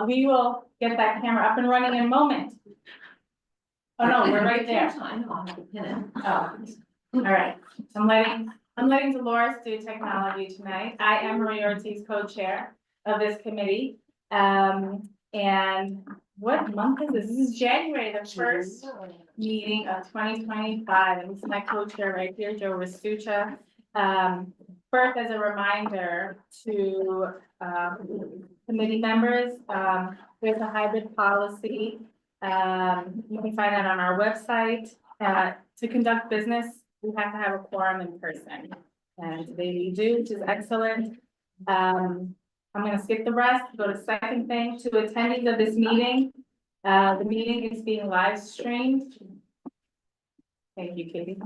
We will get that camera up and running in a moment. Oh, no, we're right there. I know, I have to pin it. Oh, all right. I'm letting Dolores do technology tonight. I am Maria Ortiz, co-chair of this committee. And what month is this? This is January, the first meeting of 2025. And this is my co-chair right here, Joe Restuccia. First, as a reminder to committee members, there's a hybrid policy. You can find that on our website. To conduct business, we have to have a quorum in person. And today we do, which is excellent. I'm going to skip the rest, go to second thing, to attendees of this meeting. The meeting is being live streamed. Thank you, Katie.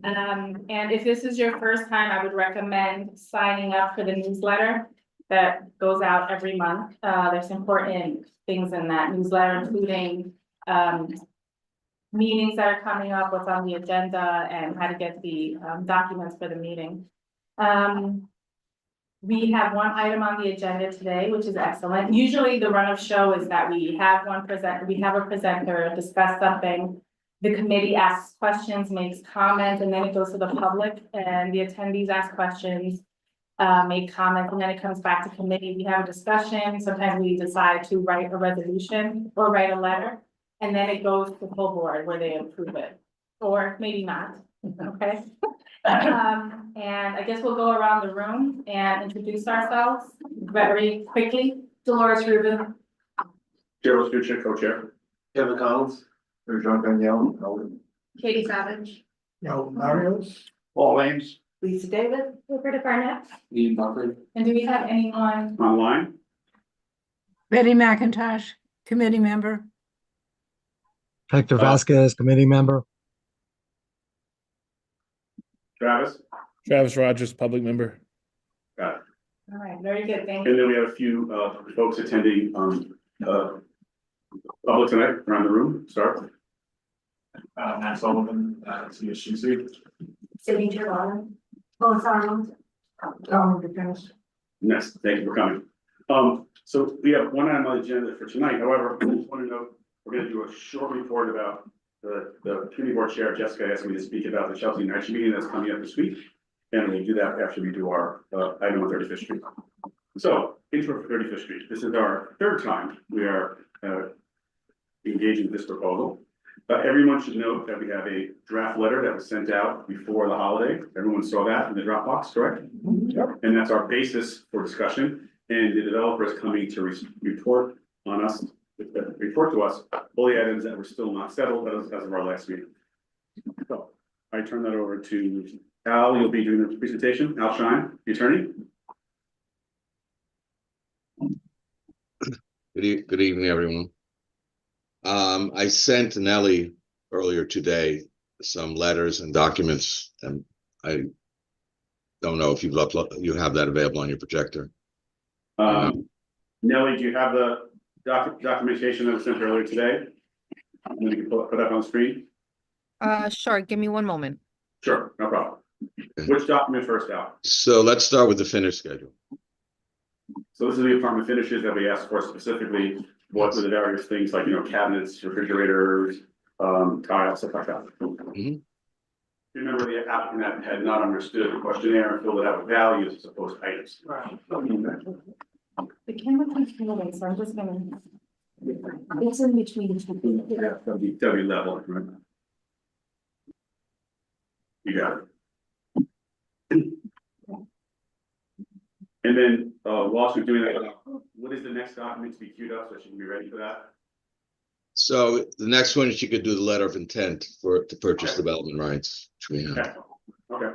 And if this is your first time, I would recommend signing up for the newsletter that goes out every month. There's important things in that newsletter, including meetings that are coming up, what's on the agenda, and how to get the documents for the meeting. We have one item on the agenda today, which is excellent. Usually the run of show is that we have a presenter discuss something. The committee asks questions, makes comments, and then it goes to the public, and the attendees ask questions, make comments, and then it comes back to committee. We have a discussion. Sometimes we decide to write a resolution or write a letter, and then it goes to the full board where they approve it, or maybe not. Okay. And I guess we'll go around the room and introduce ourselves very quickly. Dolores Rubin. Gerald Stuccia, co-chair. Kevin Collins. There's John Danielle. Katie Savage. No, Marios. Paul Ames. Lisa David. Roberta Barnett. Ian Buckley. And do we have anyone? Online. Betty McIntosh, committee member. Hector Vasquez, committee member. Travis. Travis Rogers, public member. Got it. All right, very good, thank you. And then we have a few folks attending public tonight around the room. Start. Matt Sullivan, CSGC. Sydney Gerard. Lois Arnold. Yes, thank you for coming. So we have one item on the agenda for tonight. However, I just want to note, we're going to do a short report about the committee board chair, Jessica, asked me to speak about the Chelsea Night meeting that's coming up this week. And we'll do that after we do our item on 35th Street. So, intro for 35th Street. This is our third time we are engaging with this proposal. Everyone should note that we have a draft letter that was sent out before the holiday. Everyone saw that in the Dropbox, correct? Yep. And that's our basis for discussion. And the developer is coming to report to us all the items that were still not settled as of our last meeting. So I turn that over to Al. You'll be doing the presentation. Al Shine, the attorney. Good evening, everyone. I sent Nellie earlier today some letters and documents, and I don't know if you have that available on your projector. Nellie, do you have the documentation that was sent earlier today? And then you can put that on the screen. Sure. Give me one moment. Sure, no problem. Which document first, Al? So let's start with the finish schedule. So this is the apartment finishes that we asked for specifically. What were the various things like, cabinets, refrigerators, tile, stuff like that. Remember the applicant that had not understood the questionnaire and filled it out with values as opposed to items. Right. The camera keeps moving, so I'm just gonna. It's in between the two. Yeah, W level, right? You got it. And then, whilst we're doing that, what is the next document to be queued up so she can be ready for that? So the next one is you could do the letter of intent to purchase development rights, which we have. Okay.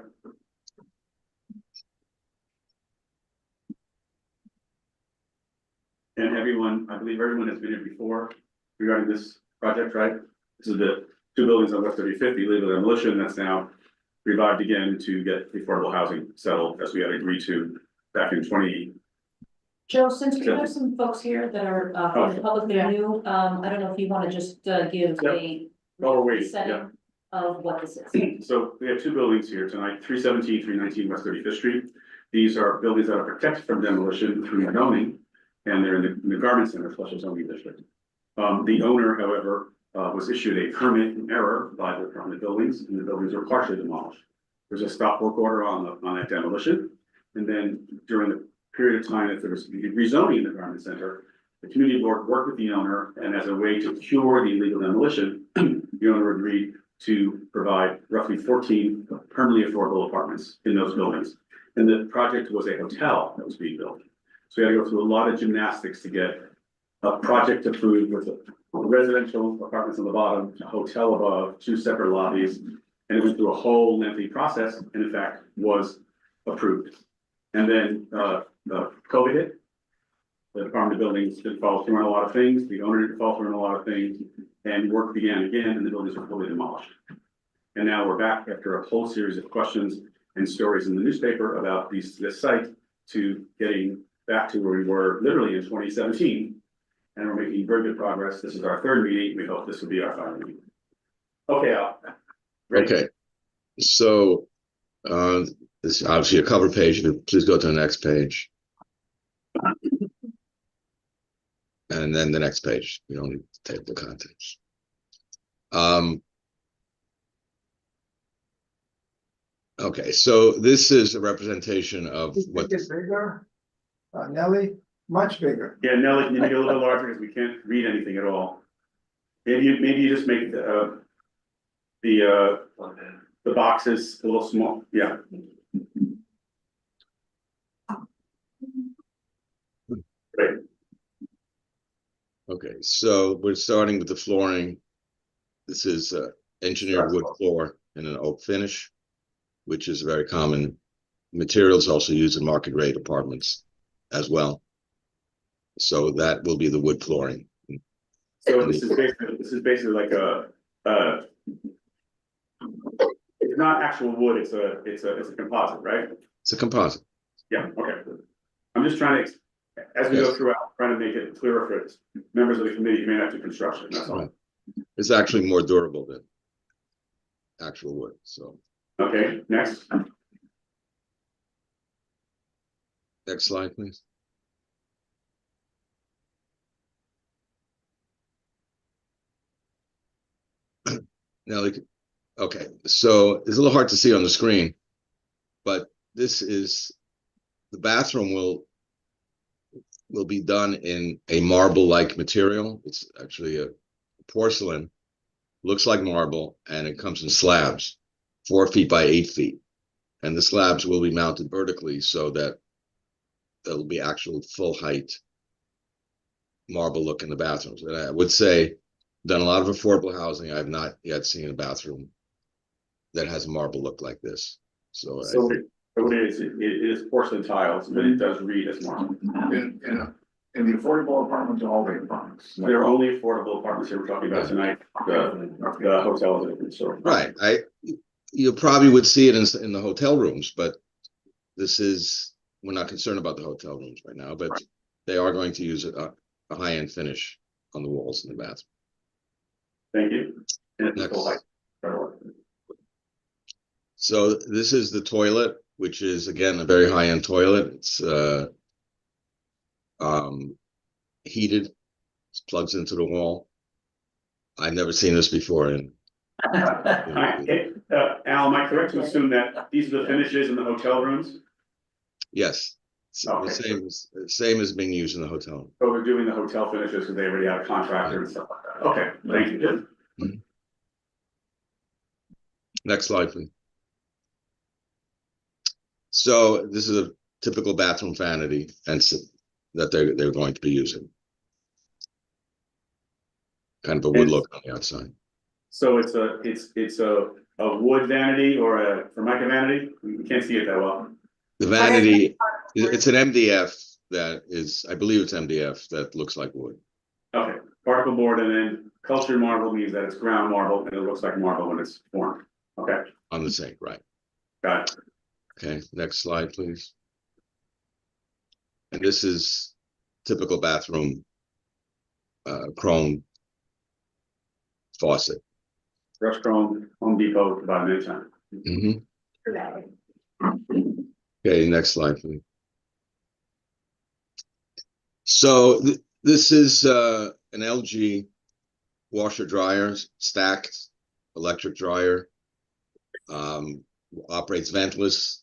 And I believe everyone has been here before regarding this project, right? This is the two buildings on West 35th, illegal demolition that's now revived again to get affordable housing settled as we had agreed to back in 20. Joe, since we have some folks here that are from the public, they're new, I don't know if you want to just give a setting of what this is. So we have two buildings here tonight, 317, 319 West 35th Street. These are buildings that are protected from demolition through zoning. and they're in the garment center special zoning district. The owner, however, was issued a permit in error by the Department of Buildings, and the buildings were partially demolished. There's a stop work order on that demolition, and then during the period of time that there was rezoning in the garment center, the community board worked with the owner, and as a way to cure the illegal demolition, the owner agreed to provide roughly 14 permanently affordable apartments in those buildings. And the project was a hotel that was being built. So we had to go through a lot of gymnastics to get a project approved with residential apartments on the bottom, a hotel above, 2 separate lobbies. And it went through a whole lengthy process, and in fact was approved. And then COVID hit. The Department of Buildings didn't follow through on a lot of things, the owner didn't follow through on a lot of things, and work began again, and the buildings were fully demolished. And now we're back after a whole series of questions and stories in the newspaper about this site to getting back to where we were literally in 2017. And we're making very good progress. This is our 3rd meeting. We hope this will be our final meeting. Okay, Al. Ready? Okay. So, this is obviously a cover page. Please go to the next page. And then the next page. You don't need to take the contents. Okay, so this is a representation of what. It's bigger, Nelly, much bigger. Yeah, Nelly, can you make it a little bit larger because we can't read anything at all? Maybe you just make the boxes a little small. Yeah. Great. Okay, so we're starting with the flooring. This is engineered wood floor in an oak finish, which is a very common materials also used in market rate apartments as well. So that will be the wood flooring. So this is basically like it's not actual wood, it's a composite, right? It's a composite. Yeah, okay. I'm just trying to, as we go throughout, trying to make it clearer for members of the committee who may not do construction, that's all. Right. It's actually more durable than actual wood, so. Okay, next. Next slide, please. Now, okay, so it's a little hard to see on the screen, but this is, the bathroom will be done in a marble-like material. It's actually a porcelain, looks like marble, and it comes in slabs, 4 feet by 8 feet. And the slabs will be mounted vertically so that there'll be actual full height marble look in the bathrooms. And I would say, done a lot of affordable housing. I have not yet seen a bathroom that has a marble look like this. So it is porcelain tiles, but it does read as marble. In the affordable apartments, all the apartments. There are only affordable apartments here we're talking about tonight, the hotels. Right, you probably would see it in the hotel rooms, but this is, we're not concerned about the hotel rooms right now, but they are going to use a high-end finish on the walls in the bathroom. Thank you. Next. So this is the toilet, which is again a very high-end toilet. It's heated, it plugs into the wall. I've never seen this before. And Al, am I correct to assume that these are the finishes in the hotel rooms? yes, Okay. the same as being used in the hotel. So they're doing the hotel finishes because they already have a contractor and stuff like that. Okay, thank you. Mm-hmm. Next slide, please. So this is a typical bathroom vanity and that they're going to be using. Kind of a wood look on the outside. So it's a wood vanity or a Formica vanity? We can't see it that well. The vanity, it's an MDF that is, I believe it's MDF that looks like wood. Okay, particle board, and then cultured marble means that it's ground marble and it looks like marble when it's formed. Okay. On the sink, right. Got it. Okay, next slide, please. And this is typical bathroom chrome faucet. Brush chrome, Home Depot, about an time. Okay, next slide, please. So this is an LG washer dryer, stacked electric dryer. Operates ventless.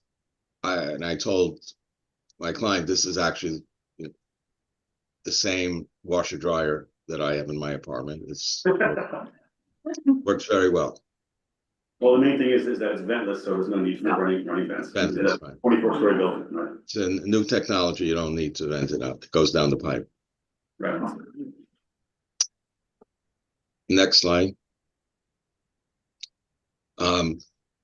I told my client this is actually the same washer dryer that I have in my apartment. It's works very well. Well, the main thing is that it's ventless, so there's no need for running vents. Ventless, It's a right. 24-story building, right? It's a new technology. You don't need to vent it out. It goes down the pipe. Right. Next slide.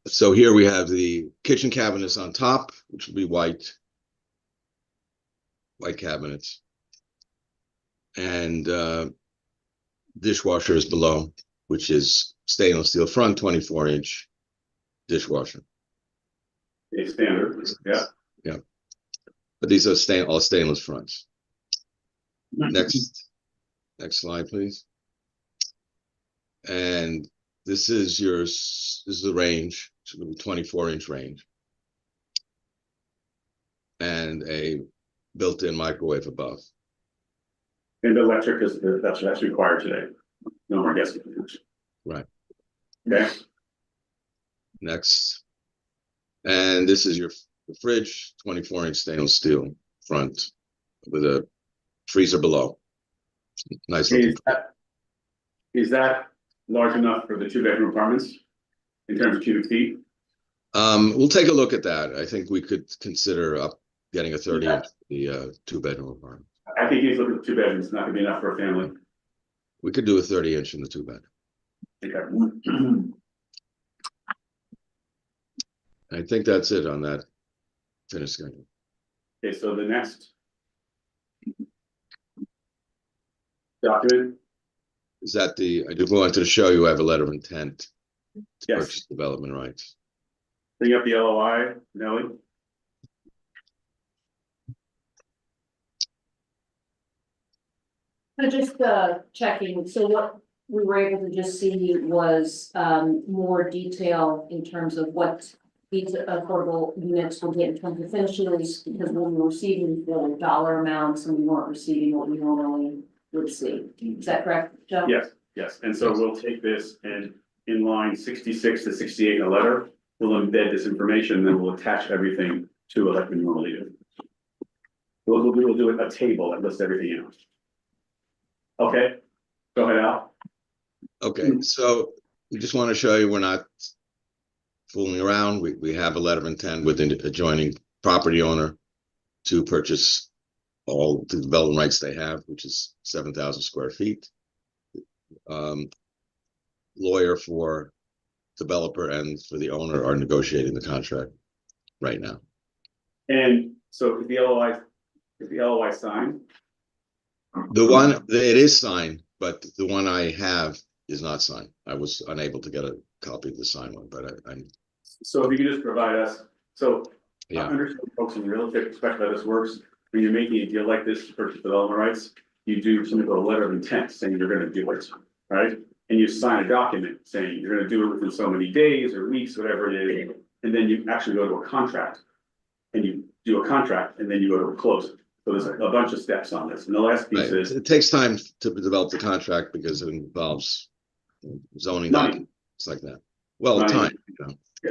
So here we have the kitchen cabinets on top, which will be white cabinets. And dishwasher is below, which is stainless steel front 24-inch dishwasher. A standard, yeah. Yeah. But these are all stainless fronts. Next slide, please. And this is the range, it's a 24-inch range. And a built-in microwave above. And electric is, that's required today. No more gas. Right. Okay. Next. And this is your fridge, 24-inch stainless steel front with a freezer below. Nice looking. Is that large enough for the 2-bedroom apartments in terms of cubic feet? We'll take a look at that. I think we could consider getting a 30-inch the 2-bedroom apartment. I think he's looking at 2 bedrooms. It's not gonna be enough for a family. We could do a 30-inch in the 2-bed. Okay. I think that's it on that finish schedule. Okay, so the next document. Is that I do wanted to show you I have a letter of intent to Yes. purchase development rights. Bring up the LOI, Nellie. So just checking, so what we were able to just see was more detail in terms of what these affordable units will get in terms of finishes, because we were receiving the dollar amounts and we weren't receiving what we normally would see. Is that correct, Joe? Yes, and so we'll take this and in line 66 to 68 in a letter, we'll embed this information, then we'll attach everything to it like we normally do. We'll do a table that lists everything else. Okay, go ahead, Al. Okay, so we just want to show you we're not fooling around. We have a letter of intent with the adjoining property owner to purchase all the development rights they have, which is 7,000 square feet. Lawyer for developer and for the owner are negotiating the contract right now. And so is the LOI signed? It is signed, but the one I have is not signed. I was unable to get a copy of the signed one, but I'm. So if you could just provide us, so I Yeah. understand folks in real estate, especially how this works, when you're making a deal like this to purchase development rights, you do something called a letter of intent saying you're gonna do it, right? And you sign a document saying you're gonna do it within so many days or weeks, whatever it is, and then you actually go to a contract. And you do a contract and then you go to a closing. So there's a bunch of steps on this. And the last piece Right. is It takes time to develop the contract because it involves zoning money. documents like that. Well, Money. time,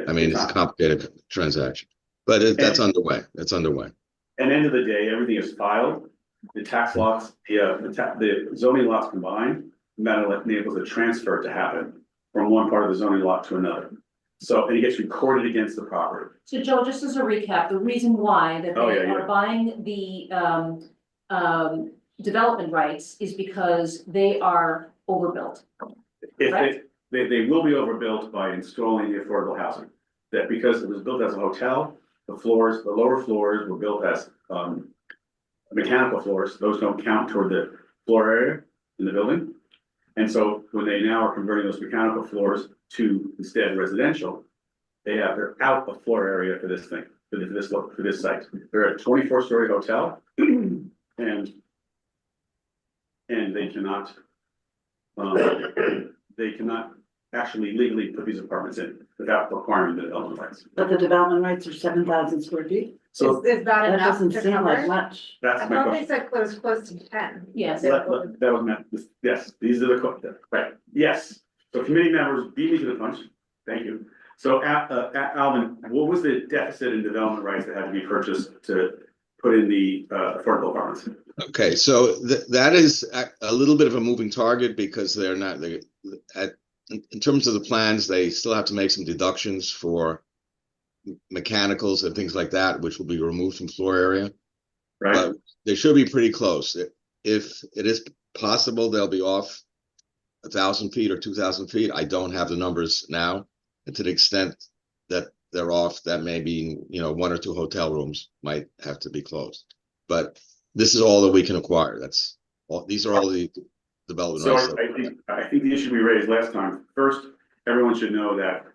I mean, it's a complicated transaction, but that's And- underway. That's underway. And end of the day, everything is filed, the tax lots, the zoning lots combined, and that enables a transfer to happen from one part of the zoning lot to another. So, and it gets recorded against the property. So Joe, just as a recap, the reason why that Oh, they yeah, are yeah. buying the development rights is because they are overbuilt. If Right. they will be overbuilt by installing the affordable housing. That because it was built as a hotel, the lower floors were built as mechanical floors, those don't count toward the floor area in the building. And so when they now are converting those mechanical floors to instead residential, they're out of floor area for this thing, for this site. They're a 24-story hotel and they cannot actually legally put these apartments in without requiring the development rights. But the development rights are 7,000 square feet? So Is that That enough doesn't to seem like cover? much. that's I my thought they question. said close to 10. Yes. That was meant, yes, these are the, right, yes. So committee members, beat me to the punch. Thank you. So, Alvin, what was the deficit in development rights that had to be purchased to put in the affordable apartments? Okay, so that is a little bit of a moving target because they're not, in terms of the plans, they still have to make some deductions for mechanicals and things like that, which will be removed from floor area. Right? But they should be pretty close. If it is possible, they'll be off 1,000 feet or 2,000 feet. I don't have the numbers now. And to the extent that they're off, that may be, 1 or 2 hotel rooms might have to be closed. But this is all that we can acquire. These are all the development So rights. I think the issue we raised last time, first, everyone should know that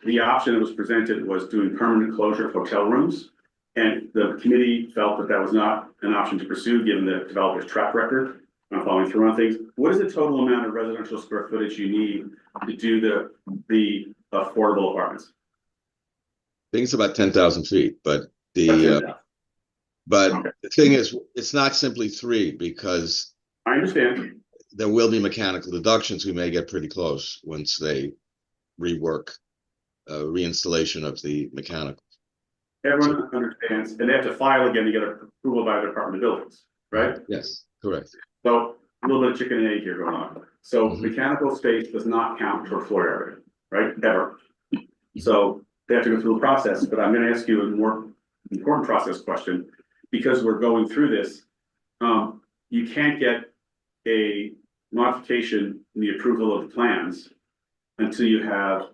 the option that was presented was doing permanent closure of hotel rooms. And the committee felt that that was not an option to pursue, given the developer's track record on following through on things. What is the total amount of residential square footage you need to do the affordable apartments? I think it's about 10,000 feet, but That's it. Okay. the thing is, it's not simply 3 because I understand. there will be mechanical deductions. We may get pretty close once they rework reinstallation of the mechanical. Everyone understands, and they have to file again to get approval by the Department of Buildings, right? Yes, correct. So a little bit of chicken and egg here going on. So Mhm. mechanical space does not count for floor area, right? Ever. So they have to go through the process, but I'm gonna ask you a more important process question. Because we're going through this, you can't get a modification in the approval of the plans until you have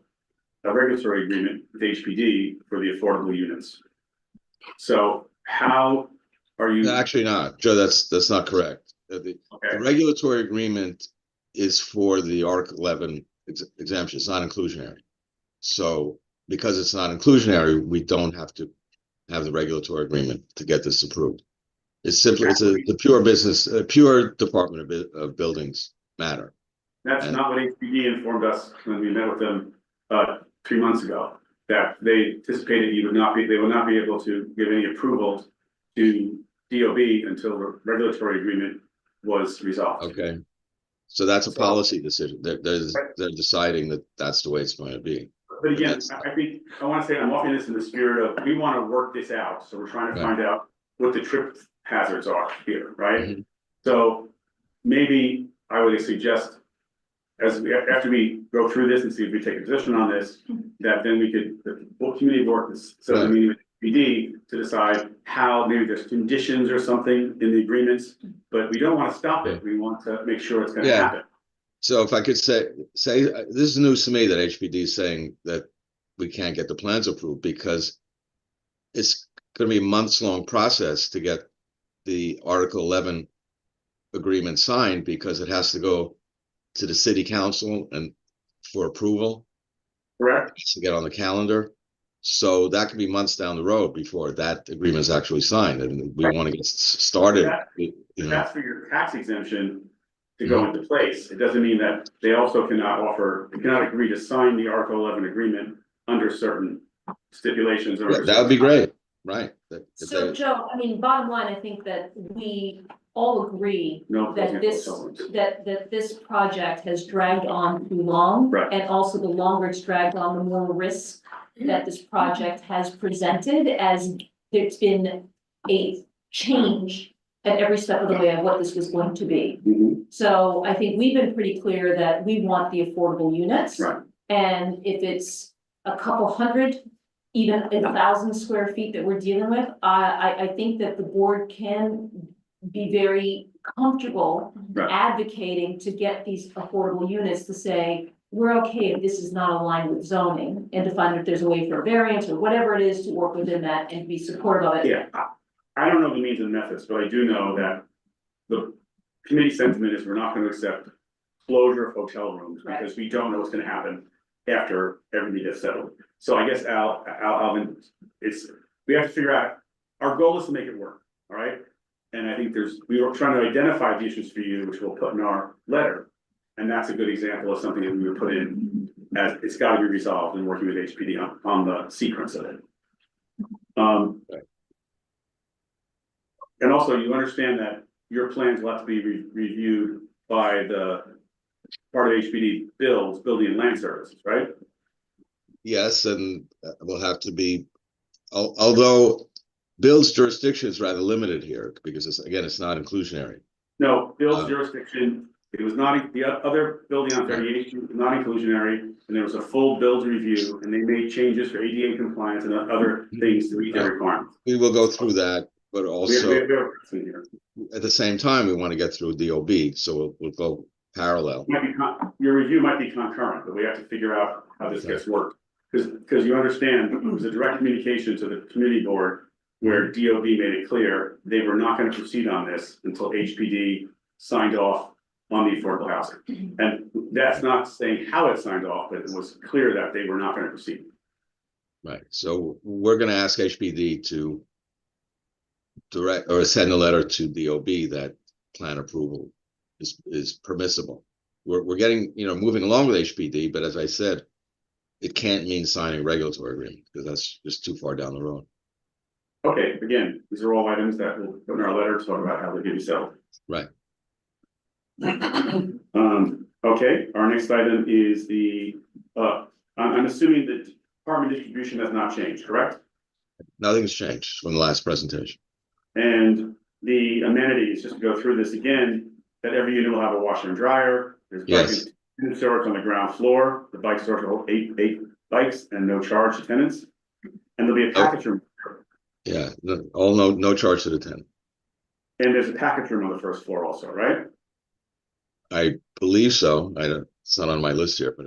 a regulatory agreement with HPD for the affordable units. So how are you? Actually not, Joe, that's not correct. The Okay, regulatory agreement is for the Article 11 exemption. It's not inclusionary. So because it's not inclusionary, we don't have to have the regulatory agreement to get this approved. It's simply, the pure business, pure Department of Buildings matter. that's not what HPD informed us when we met with them 3 months ago. That they anticipated they would not be able to give any approval to DOB until the regulatory agreement was resolved. Okay. So that's a policy decision. They're deciding that that's the way it's going to be. But again, I think, I want to say I'm offering this in the spirit of, we want to work this out, so we're trying to find out what the trip hazards are here, right? Mm-hmm. So maybe I would suggest, after we go through this and see if we take a position on this, that then we could, the full community work this, so the meeting with PD to decide how, maybe there's conditions or something in the agreements, but we don't want to stop it, we want to make sure it's going to happen. So if I could say this is news to me that HPD is saying that we can't get the plans approved because it's going to be a months-long process to get the Article 11 agreement signed because it has to go to the city council and for approval. Correct. To get on the calendar. So that could be months down the road before that agreement is actually signed, and we want to get started. That's for your tax exemption to go into place. It doesn't mean that they also cannot agree to sign the Article 11 agreement under certain stipulations or. Yeah, that would be great, right? So Joe, I mean, bottom line, I think that we all agree that this project has dragged on too long. Right. And also the longer it's dragged on, the more risk that this project has presented, as there's been a change at every step of the way of what this was going to be. Mhm. So I think we've been pretty clear that we want the affordable units. Right. And if it's a couple hundred, even 1,000 square feet that we're dealing with, I think that the board can be very comfortable advocating to get these affordable units to say, we're okay if this is not aligned with zoning, and to find if there's a way for a variance or whatever it is to work within that and be supportive of it. Yeah, I don't know the means and methods, but I do know that the committee sentiment is we're not going to accept closure of hotel rooms because we don't know what's going to happen after everything gets settled. So I guess Alvin, we have to figure out, our goal is to make it work, all right? And I think we were trying to identify the issues for you, which we'll put in our letter. And that's a good example of something that we would put in as it's got to be resolved and working with HPD on the sequence of it. And also, you understand that your plans will have to be reviewed by the part of HPD building and land services, right? Yes, and will have to be, although Bill's jurisdiction is rather limited here because it's not inclusionary. No, Bill's jurisdiction, it was not, the other building on 38th was not inclusionary, and there was a full build review, and they made changes for ADA compliance and other things to meet their requirements. We will go through that, but also We have a person here. at the same time, we want to get through DOB, so we'll go parallel. Your review might be concurrent, but we have to figure out how this gets worked. Because you understand, it was a direct communication to the committee board where DOB made it clear they were not going to proceed on this until HPD signed off on the affordable housing. And that's not saying how it signed off, but it was clear that they were not going to proceed. Right, so we're going to ask HPD to direct or send a letter to DOB that plan approval is permissible. We're getting, moving along with HPD, but as I said, it can't mean signing a regulatory agreement because that's just too far down the road. Okay, again, these are all items that we'll put in our letter to talk about how they can be settled. Right. Okay, our next item is I'm assuming that department distribution has not changed, correct? Nothing's changed from the last presentation. And the amenities, just to go through this again, that every unit will have a washer and dryer. There's Yes. bike storage on the ground floor. The bike storage will hold eight bikes and no charge to tenants. And there'll be a package room. Yeah, no charge to the tenant. And there's a package room on the first floor also, right? I believe so. It's not on my list here, but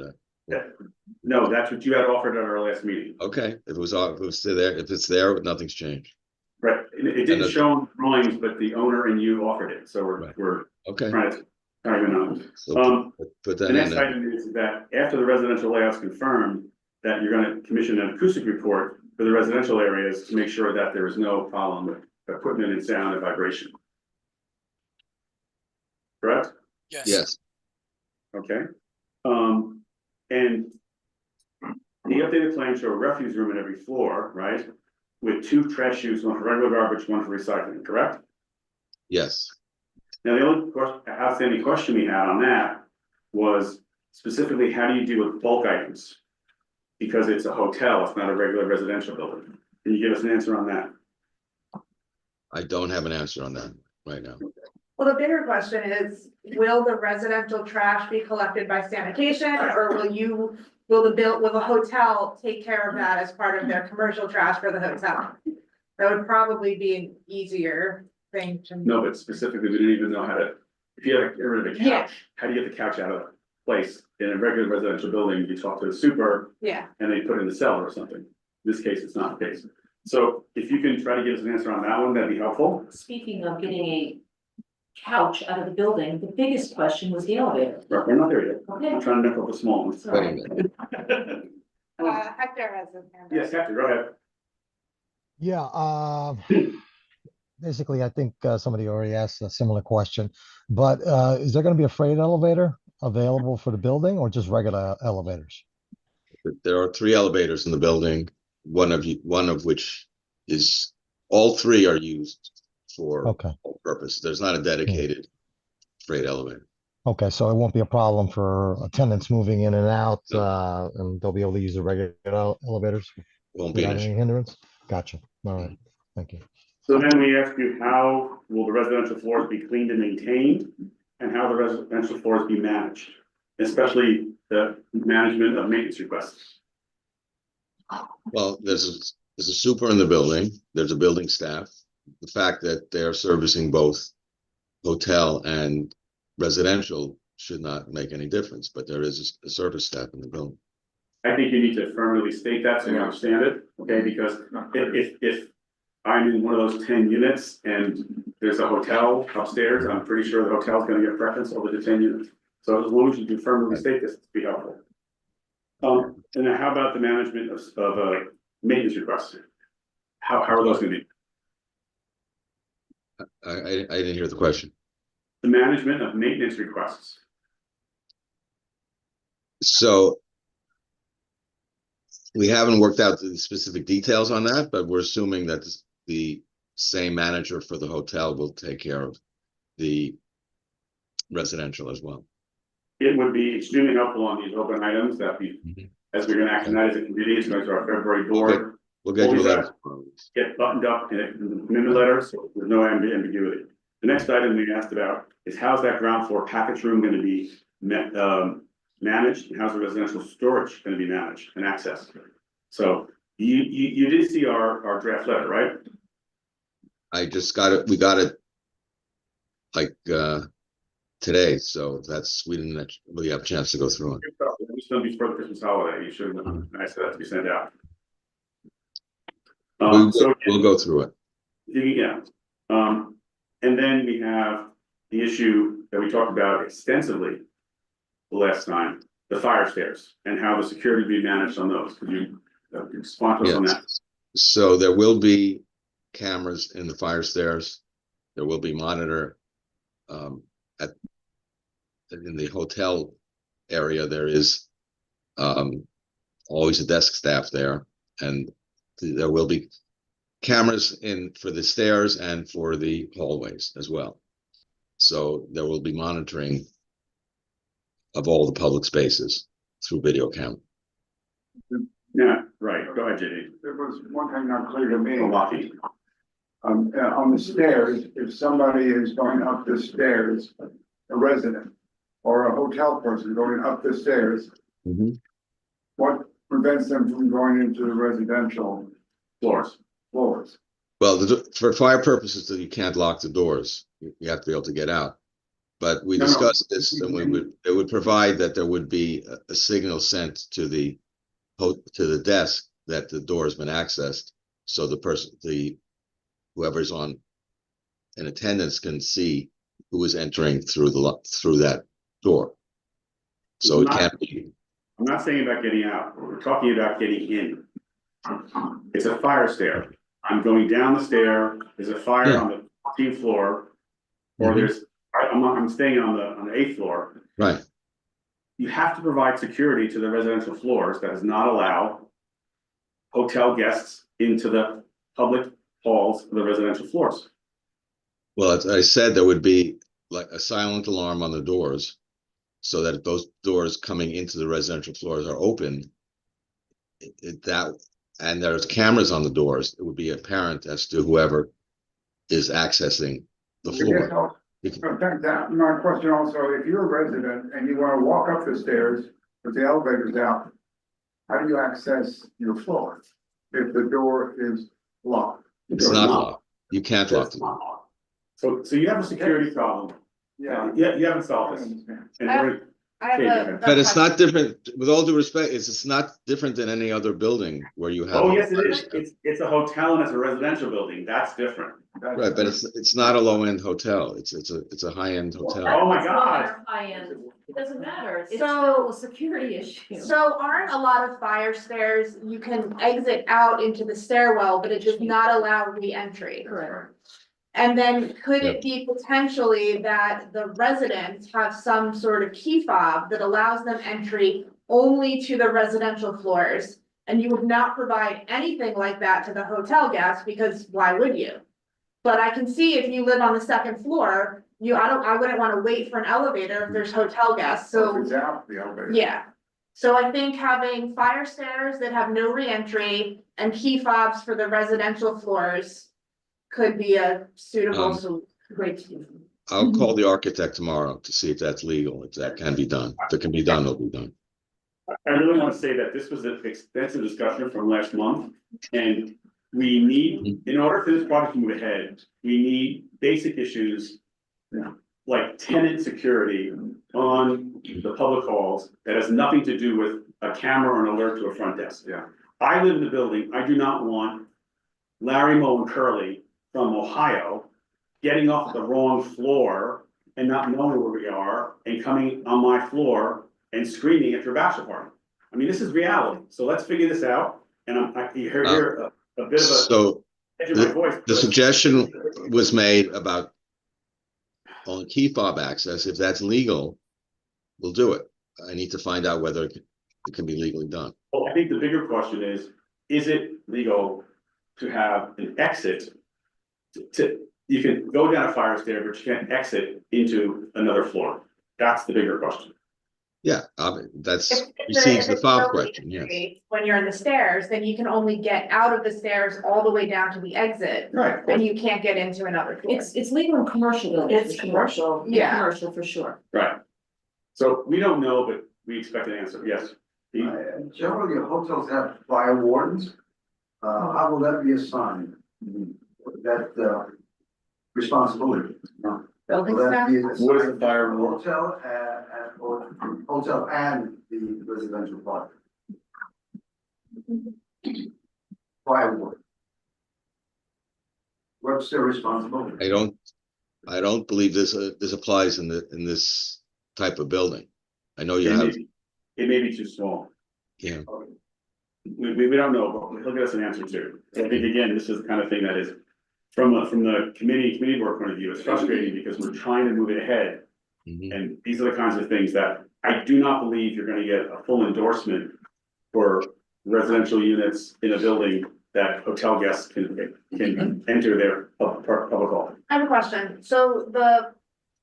No, that's what you had offered at our last meeting. okay. If it's there, nothing's changed. Right, it didn't show on drawings, but the owner and you offered it, so we're Okay. trying to even on. So put that The in next there. item is that after the residential layout's confirmed, that you're gonna commission an acoustic report for the residential areas to make sure that there is no problem with equipment and sound and vibration. Correct? Yes, Okay. And the updated plans show a refuse room in every floor, right? With 2 trash chutes, one for regular garbage, one for recycling, correct? yes. Now, the only outstanding question we had on that was specifically, how do you deal with bulk items? Because it's a hotel, it's not a regular residential building. Can you give us an answer on that? I don't have an answer on that right now. Well, the bigger question is, will the residential trash be collected by sanitation, or will the hotel take care of that as part of their commercial trash for the hotel? That would probably be an easier thing to. No, but specifically, we didn't even know how to, if you have to get rid of a Yeah. couch, how do you get the couch out of place? In a regular residential building, you talk to the super Yeah, and they put it in the cellar or something. In this case, it's not the case. So if you can try to give us an answer on that one, that'd be helpful. Speaking of getting a couch out of the building, the biggest question was the elevator. We're not there yet. Okay. I'm trying to knock off the small ones. Wait a minute. Hector has his hand up. Yes, Hector, go ahead. Yeah, basically, I think somebody already asked a similar question, but is there going to be a freight elevator available for the building or just regular elevators? There are 3 elevators in the building, one of which is, all 3 are used for Okay, all purpose. There's not a dedicated freight elevator. okay, so it won't be a problem for attendants moving in and out, No. and they'll be able to use the regular elevators Won't be an without any issue. hindrance? Gotcha. All right, thank you. So then we ask you, how will the residential floors be cleaned and maintained? And how the residential floors be managed, especially the management of maintenance requests? Well, there's a super in the building. There's a building staff. The fact that they're servicing both hotel and residential should not make any difference, but there is a service staff in the building. I think you need to affirmatively state that so you understand it, okay, because if I'm in one of those 10 units and there's a hotel upstairs, I'm pretty sure the hotel's gonna get preference over the 10 units. So as long as you do affirmatively state this, it'd be helpful. And then how about the management of maintenance requests? How are those gonna be? I didn't hear the question. The management of maintenance requests. So we haven't worked out the specific details on that, but we're assuming that the same manager for the hotel will take care of the residential as well. It would be extremely helpful on these open items that we, as we're gonna act tonight as a committee, it's going to our February board. We'll get you a Always letter. Get buttoned up in a commitment letter, so there's no ambiguity. The next item we asked about is how's that ground floor package room gonna be managed, and how's the residential storage gonna be managed and accessed? So you did see our draft letter, right? I just got it, we got it like today, so we didn't really have a chance to go through it. It's gonna be for the Christmas holiday, you should have asked for that to be sent out. We'll go through it. Yeah, and then we have the issue that we talked about extensively the last time, the fire stairs and how the security be managed on those. Could you respond to us on that? So there will be cameras in the fire stairs. There will be monitor in the hotel area. There is always a desk staff there, and there will be cameras in for the stairs and for the hallways as well. So there will be monitoring of all the public spaces through video camera. Yeah, right. Go ahead, JD. There was one thing not clear to me. Milwaukee. On the stairs, if somebody is going up the stairs, a resident or a hotel person going up the stairs, what prevents them from going into the residential floors? Well, for fire purposes, you can't lock the doors. You have to be able to get out. But we discussed this, and it would provide that there would be a signal sent to the desk that the door has been accessed, so whoever's in attendance can see who is entering through that door. So it can't be. I'm not saying about getting out. We're talking about getting in. It's a fire stair. I'm going down the stair. There's a fire on the 14th floor, or I'm staying on the 8th floor. Right. You have to provide security to the residential floors. That does not allow hotel guests into the public halls of the residential floors. Well, as I said, there would be like a silent alarm on the doors, so that if those doors coming into the residential floors are open, and there's cameras on the doors, it would be apparent as to whoever is accessing the floor. My question also, if you're a resident and you want to walk up the stairs, but the elevator's out, how do you access your floor if the door is locked? It's not locked. You can't lock the door. So you have a security problem. Yeah. You haven't solved this. I have a. But it's not different, with all due respect, it's not different than any other building where you have. Oh, yes, it is. It's a hotel and it's a residential building. That's different. Right, but it's not a low-end hotel. It's a high-end hotel. Oh, my God. High-end. It doesn't matter. It's So- still a security issue. So aren't a lot of fire stairs, you can exit out into the stairwell, but it does not allow re-entry? Correct. And then could it be potentially that the residents have some sort of key fob that allows them entry only to the residential floors? And you would not provide anything like that to the hotel guests, because why would you? But I can see if you live on the second floor, I wouldn't wanna wait for an elevator if there's hotel guests, so. If it's out, the elevator. Yeah, so I think having fire stairs that have no reentry and key fobs for the residential floors could be a suitable Great. I'll call the architect tomorrow to see if that's legal, if that can be done. If it can be done, it'll be done. I really want to say that this was an extensive discussion from last month, and we need, in order for this project to move ahead, we need basic issues like tenant security on the public halls that has nothing to do with a camera or an alert to a front desk. Yeah. I live in the building. I do not want Larry, Moe, and Curly from Ohio getting off the wrong floor and not knowing where we are and coming on my floor and screaming at your bachelor party. I mean, this is reality. So let's figure this out. And I hear a bit of So edge of my voice. the suggestion was made about on key fob access. If that's legal, we'll do it. I need to find out whether it can be legally done. Well, I think the bigger question is it legal to have an exit you can go down a fire stair, but you can't exit into another floor. That's the bigger question. Yeah, that's If precedes the it's follow-up building question, yes. entry, when you're in the stairs, then you can only get out of the stairs all the way down to the exit, Right. and you can't get into another floor. It's legal in commercial buildings. It's for sure. commercial. In Yeah. Commercial for sure. Right. So we don't know, but we expect an answer, yes. Pete? Generally, hotels have fire wardens. How will that be assigned? That responsibility? Building Will that staff, be What is the assigned fire to ward? Hotel or hotel and the residential part? Fire ward. What's their responsibility? I don't believe this applies in this type of building. I know you It have, may be too small. yeah, We don't know, but he'll get us an answer too. I think again, this is the kind of thing that is, from the committee board point of view, it's frustrating because we're trying to move it ahead. mhm. And these are the kinds of things that I do not believe you're gonna get a full endorsement for residential units in a building that hotel guests can enter their public hall. I have a question, so the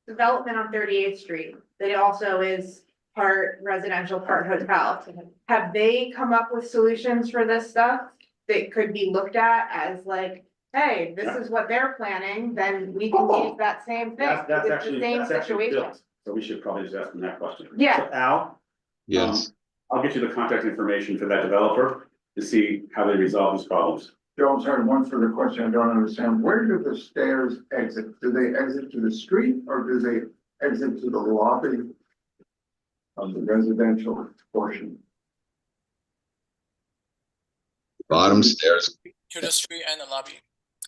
development on 38th Street, that also is part residential, part hotel. Have they come up with solutions for this stuff that could be looked at as like, hey, this is what they're planning, then we can use that same thing. That's It's the same actually situation. built, so we should probably just ask them that question. Yeah. So Al, Yes. I'll get you the contact information for that developer to see how they resolve these problems. Joe, I'm sorry, one further question I don't understand. Where do the stairs exit? Do they exit to the street or do they exit to the lobby of the residential portion? Bottom stairs To the street and the lobby.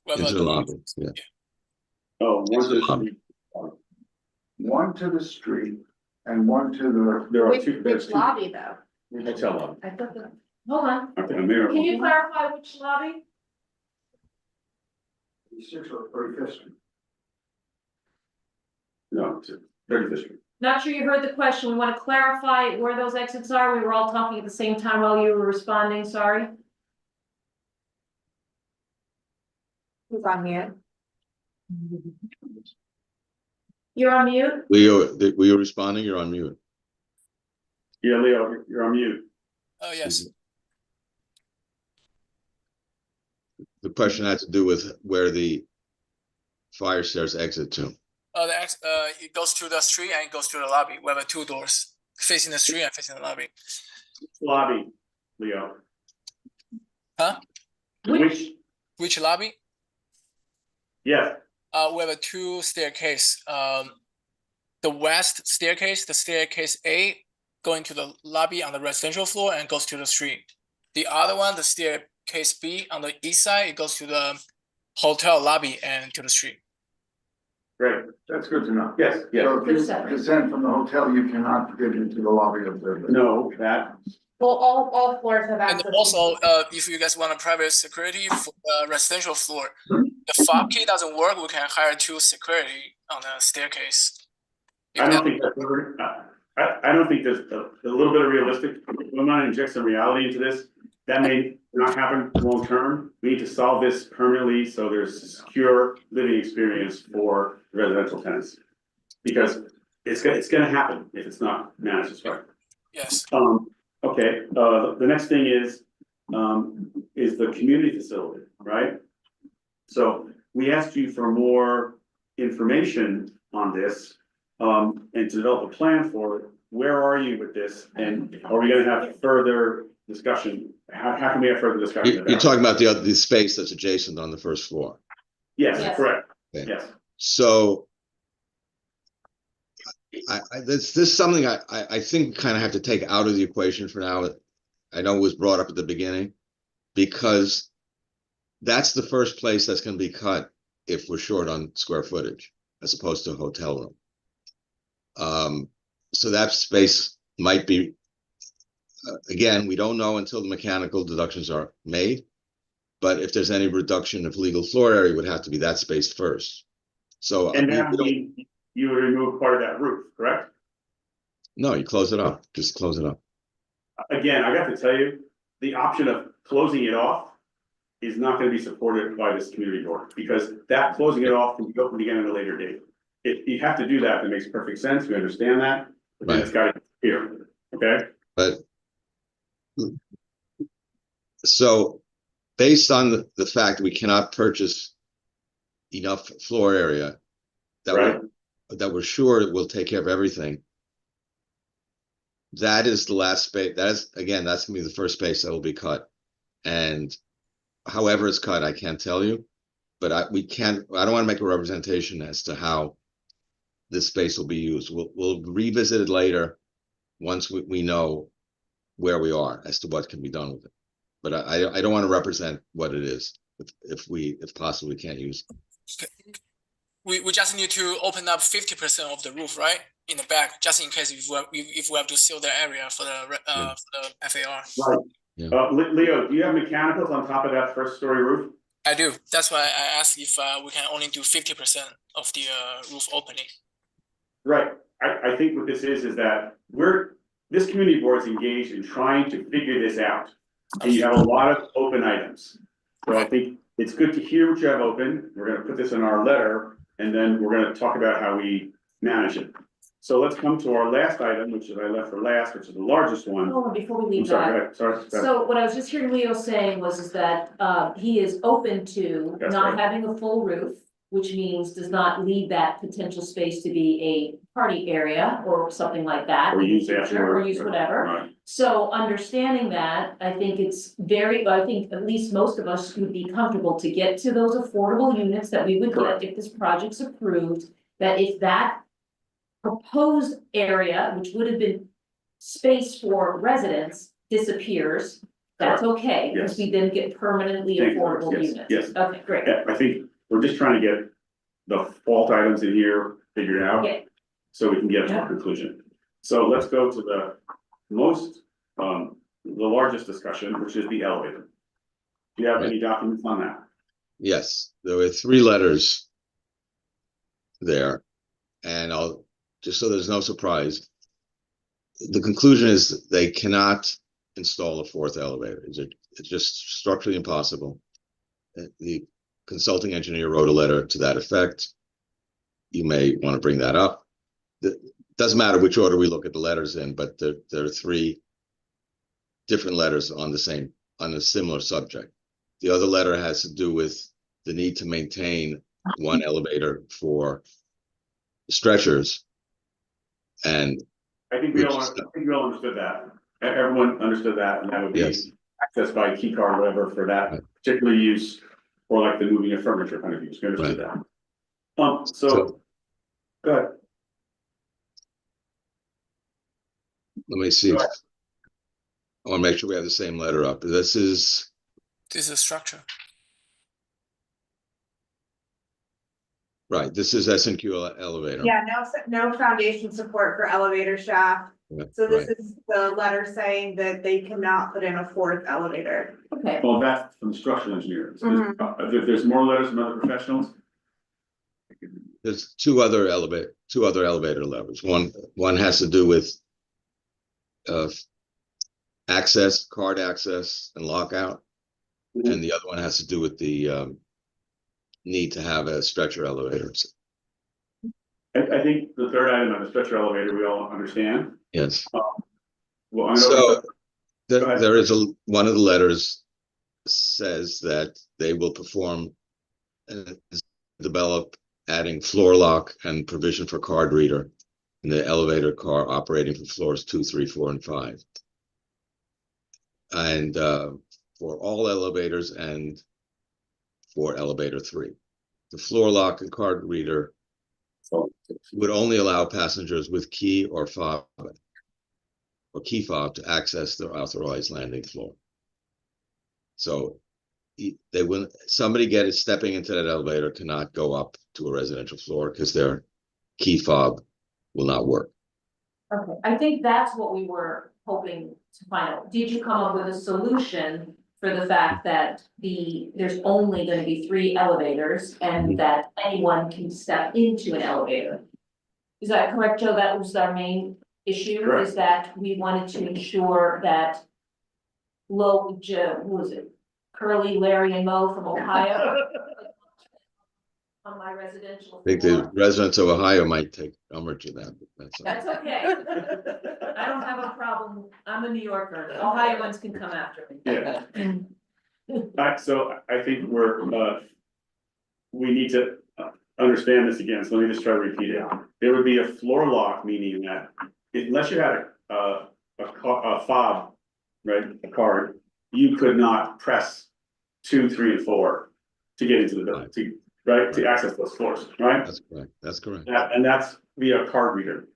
into the lobby, yeah. Oh, one to the Lobby. street. One to the street and one to the, There are Which, two, there's which two lobby though? hotel lobby. I thought that, hold on, Okay, and there- can you clarify which lobby? 36 or 35th Street? No, to 35th Street. Not sure you heard the question. We want to clarify where those exits are. We were all talking at the same time while you were responding, sorry. Who's on mute? You're on mute? Were you responding? You're on mute. Yeah, Leo, you're on mute. Oh, yes. The question had to do with where the fire stairs exit to. It goes to the street and it goes to the lobby. We have two doors facing the street and facing the lobby. Lobby, Leo. Huh? Which lobby? Yes, We have a two staircase. The west staircase, the staircase A, going to the lobby on the residential floor and goes to the street. The other one, the staircase B on the east side, it goes to the hotel lobby and to the street. great. that's good to know. Yes, yes. So if you They're separate. descend from the hotel, you cannot get into the lobby of the. No, that, Well, all floors have And access. also, if you guys want a private security for the residential floor, the fob key doesn't work, we can hire two security on the staircase. I don't think that's, I don't think there's a little bit of realistic, we want to inject some reality into this. That may not happen long term. We need to solve this permanently, so there's a secure living experience for residential tenants. Because it's gonna happen if it's not managed this way. Yes. Okay, the next thing is the community facility, right? So we asked you for more information on this, and to develop a plan for it. Where are you with this? And are we gonna have further discussion? How can we have further discussion You're about it? talking about the space that's adjacent on the first floor. Yes, Yes. correct, Okay. yes. So this is something I think kind of have to take out of the equation for now. I know it was brought up at the beginning, because that's the first place that's going to be cut if we're short on square footage, as opposed to a hotel room. So that space might be, again, we don't know until the mechanical deductions are made. But if there's any reduction of legal floor area, it would have to be that space first. So And that would mean you would remove part of that roof, correct? no, you close it up. Just close it up. Again, I got to tell you, the option of closing it off is not gonna be supported by this community board, because that closing it off can be opened again at a later date. If you have to do that, that makes perfect sense, we understand that, but then it's gotta be here, okay? But so based on the fact we cannot purchase enough floor area Right. that we're sure will take care of everything. That is the last space. That's gonna be the first space that will be cut. And however it's cut, I can't tell you, but I don't want to make a representation as to how this space will be used. We'll revisit it later once we know where we are as to what can be done with it. But I don't want to represent what it is if possible we can't use it. We just need to open up 50% of the roof, right? In the back, just in case if we have to seal the area for the FAR. Right. Yeah. Leo, do you have mechanicals on top of that first story roof? I do. That's why I asked if we can only do 50% of the roof opening. Right. I think what this is that this community board is engaged in trying to figure this out. And you have a lot of open items. So I think it's good to hear what you have open. We're gonna put this in our letter, and then we're gonna talk about how we manage it. So let's come to our last item, which I left for last, which is the largest one. Hold on, before we I'm leave sorry, that. go ahead, sorry. go ahead. So what I was just hearing Leo saying was that he is open to That's not right. having a full roof, which means does not leave that potential space to be a party area or something like that. Or in the use future, afterward. Or use whatever. Right. So understanding that, I think I think at least most of us would be comfortable to get to those affordable units that we would Correct. get if this project's approved. That if that proposed area, which would have been space for residents, disappears, that's okay, because we then get permanently Thank you. affordable Yes, units. yes. Okay, great. Yeah, I think we're just trying to get the fault items in here figured out. Yeah. So we can get to Yeah. a conclusion. So let's go to the largest discussion, which is the elevator. Do you have any documents on that? Yes, there were 3 letters there, and just so there's no surprise, the conclusion is they cannot install a 4th elevator. It's just structurally impossible. The consulting engineer wrote a letter to that effect. You may want to bring that up. It doesn't matter which order we look at the letters in, but there are 3 different letters on a similar subject. The other letter has to do with the need to maintain 1 elevator for stretchers. And I think we all understood that. Everyone understood that, and that would be yes, accessed by key card or whatever for that particular use, or like the moving of furniture kind of use. We understood that. So go ahead. let me see. I want to make sure we have the same letter up. This is a structure. right. This is S&Q elevator. Yeah, no foundation support for elevator shaft. Yeah, So this right. is the letter saying that they cannot put in a 4th elevator. Okay. Well, that's from the structural engineers. Mhm. There's more letters from other professionals. There's two other elevator levers. One has to do with card access and lockout. Mhm. And the other one has to do with the need to have a stretcher elevator. I think the third item on the stretcher elevator, we all understand. Yes. Well, I know So Go ahead. there is one of the letters says that they will perform and develop adding floor lock and provision for card reader in the elevator car operating for floors 2, 3, 4, and 5. And for all elevators and for elevator 3. The floor lock and card reader would only allow passengers with key or fob or key fob to access their authorized landing floor. So they will somebody stepping into that elevator cannot go up to a residential floor because their key fob will not work. Okay, I think that's what we were hoping to find out. Did you come up with a solution for the fact that there's only gonna be 3 elevators and that anyone can step into an elevator? Is that correct, Joe? That was our main issue, Correct. is that we wanted to ensure that Curly, Larry, and Mo from Ohio. On my residential. I think the residents of Ohio might take umbrage to that, but that's. That's okay. I don't have a problem. I'm a New Yorker. The Ohioans can come after me. Yeah. So I think we need to understand this again, so let me just try to repeat it. There would be a floor lock, meaning that unless you had a fob, right, a card, you could not press 2, 3, and 4 to get into the building, to access those floors, right? That's correct, that's correct. And that's via a card reader,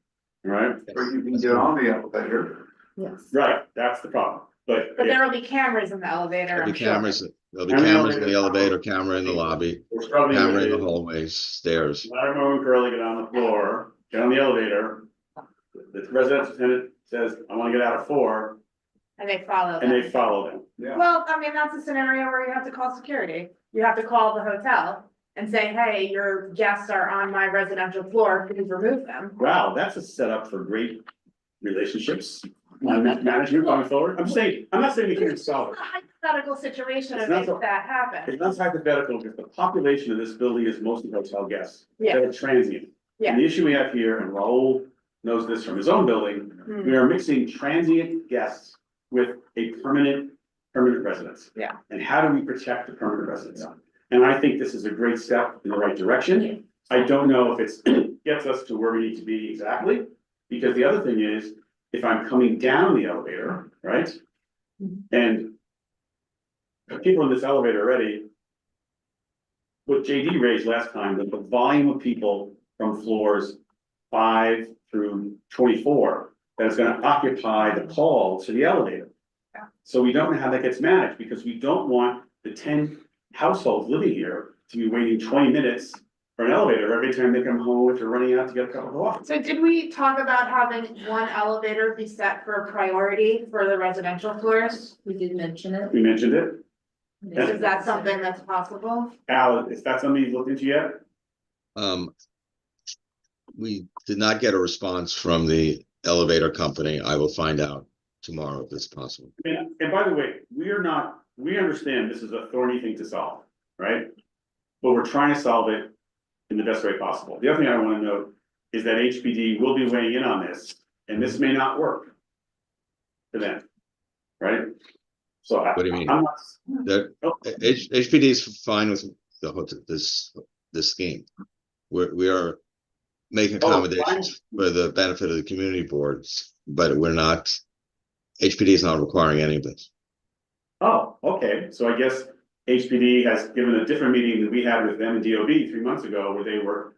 right? Or you can get on the elevator. Yes. Right, that's the problem, but. But there will be cameras in the elevator, There'll I'm be sure. cameras, there'll be Camera in the cameras in the elevator. elevator, camera in the lobby, We're struggling camera with in the it. hallways, stairs. Larry, Mo, and Curly get on the floor, get on the elevator. The residential tenant says, I wanna get out of 4, And they follow and them. they follow them. Yeah. Well, I mean, that's a scenario where you have to call security. You have to call the hotel and say, hey, your guests are on my residential floor, please remove them. Wow, that's a setup for great relationships, management going forward. I'm saying, I'm not saying we can't solve It's it. a hypothetical situation It's if not so- that happen. It's not hypothetical, because the population of this building is mostly hotel guests. Yeah. They're transient. Yeah. And the issue we have here, and Raul knows this from his own building, Hmm. we are mixing transient guests with a permanent residence. Yeah. And how do we protect the permanent residents? And I think this is a great step in the right direction. I don't know if it's gets us to where we need to be exactly, because the other thing is, if I'm coming down the elevator, right? And the people in this elevator already, what JD raised last time, that the volume of people from floors 5 through 24, that is gonna occupy the call to the elevator. Yeah. So we don't know how that gets managed, because we don't want the 10 households living here to be waiting 20 minutes for an elevator every time they come home if they're running out to get a cup of coffee. So did we talk about having one elevator be set for priority for the residential floors? We did mention it. We mentioned it. Is that something that's possible? Al, is that something you've looked into yet? We did not get a response from the elevator company. I will find out tomorrow if it's possible. And by the way, we understand this is a thorny thing to solve, right? But we're trying to solve it in the best way possible. The other thing I wanna note is that HPD will be weighing in on this, and this may not work for them, right? So What do you mean? I'm not. The HPD is fine with the hotel, this scheme. We are making accommodations for the benefit of the community boards, but we're not, HPD is not requiring any of this. Oh, okay, so I guess HPD has given a different meeting than we had with them and DOB 3 months ago, where they were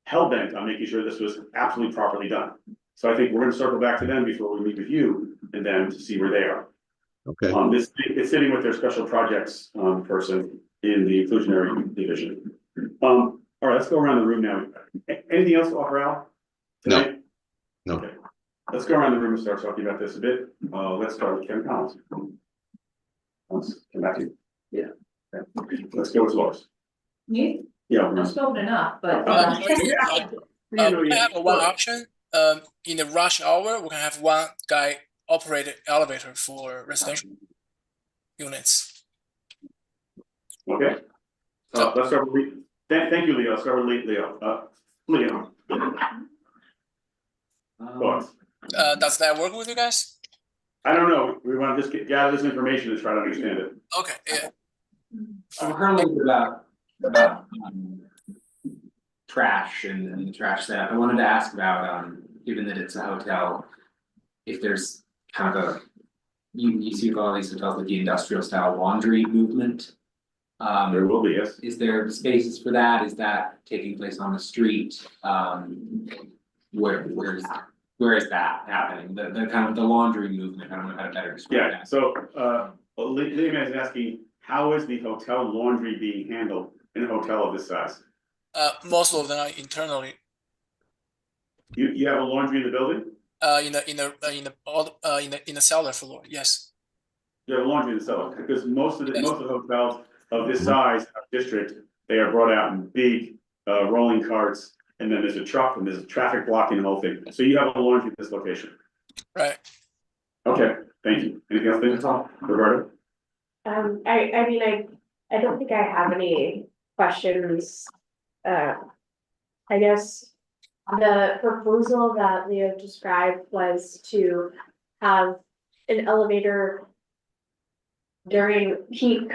hell-bent on making sure this was absolutely properly done. So I think we're gonna circle back to them before we meet with you and them to see where they are. Okay. It's sitting with their special projects person in the inclusionary division. All right, let's go around the room now. Anything else to offer, Al? No. Tonight? No. Okay, let's go around the room and start talking about this a bit. Let's start with Kevin Collins. Let's come back to you. Yeah. Okay. Let's go with Lois. You, Yeah. I've spoken enough, but. We have one option, in the rush hour, we can have one guy operated elevator for residential units. Okay. Let's start with Leo. Thank you, Leo. Let's start with Leo. Leo. Thoughts? Does that work with you guys? I don't know. We want to just gather this information and try to understand it. Okay, yeah. I've heard a little bit about trash and the trash setup. I wanted to ask about, given that it's a hotel, if there's kind of you see all these hotels with the industrial style laundry movement. There will be, yes. Is there spaces for that? Is that taking place on the street? Where is that happening? The kind of the laundry movement, I don't know how to better describe Yeah, that. so, Liam is asking, how is the hotel laundry being handled in a hotel of this size? Most of them are internally, You have a laundry in the building? in the cellar floor, yes. You have a laundry in the cellar, because most of the hotels of this size, district, they are brought out in big, rolling carts. And then there's a truck and there's a traffic blocking the whole thing. So you have a laundry at this location. Right. Okay, thank you. Anything else, Tom? Roberto? I mean, I don't think I have any questions. I guess the proposal that Leo described was to have an elevator during peak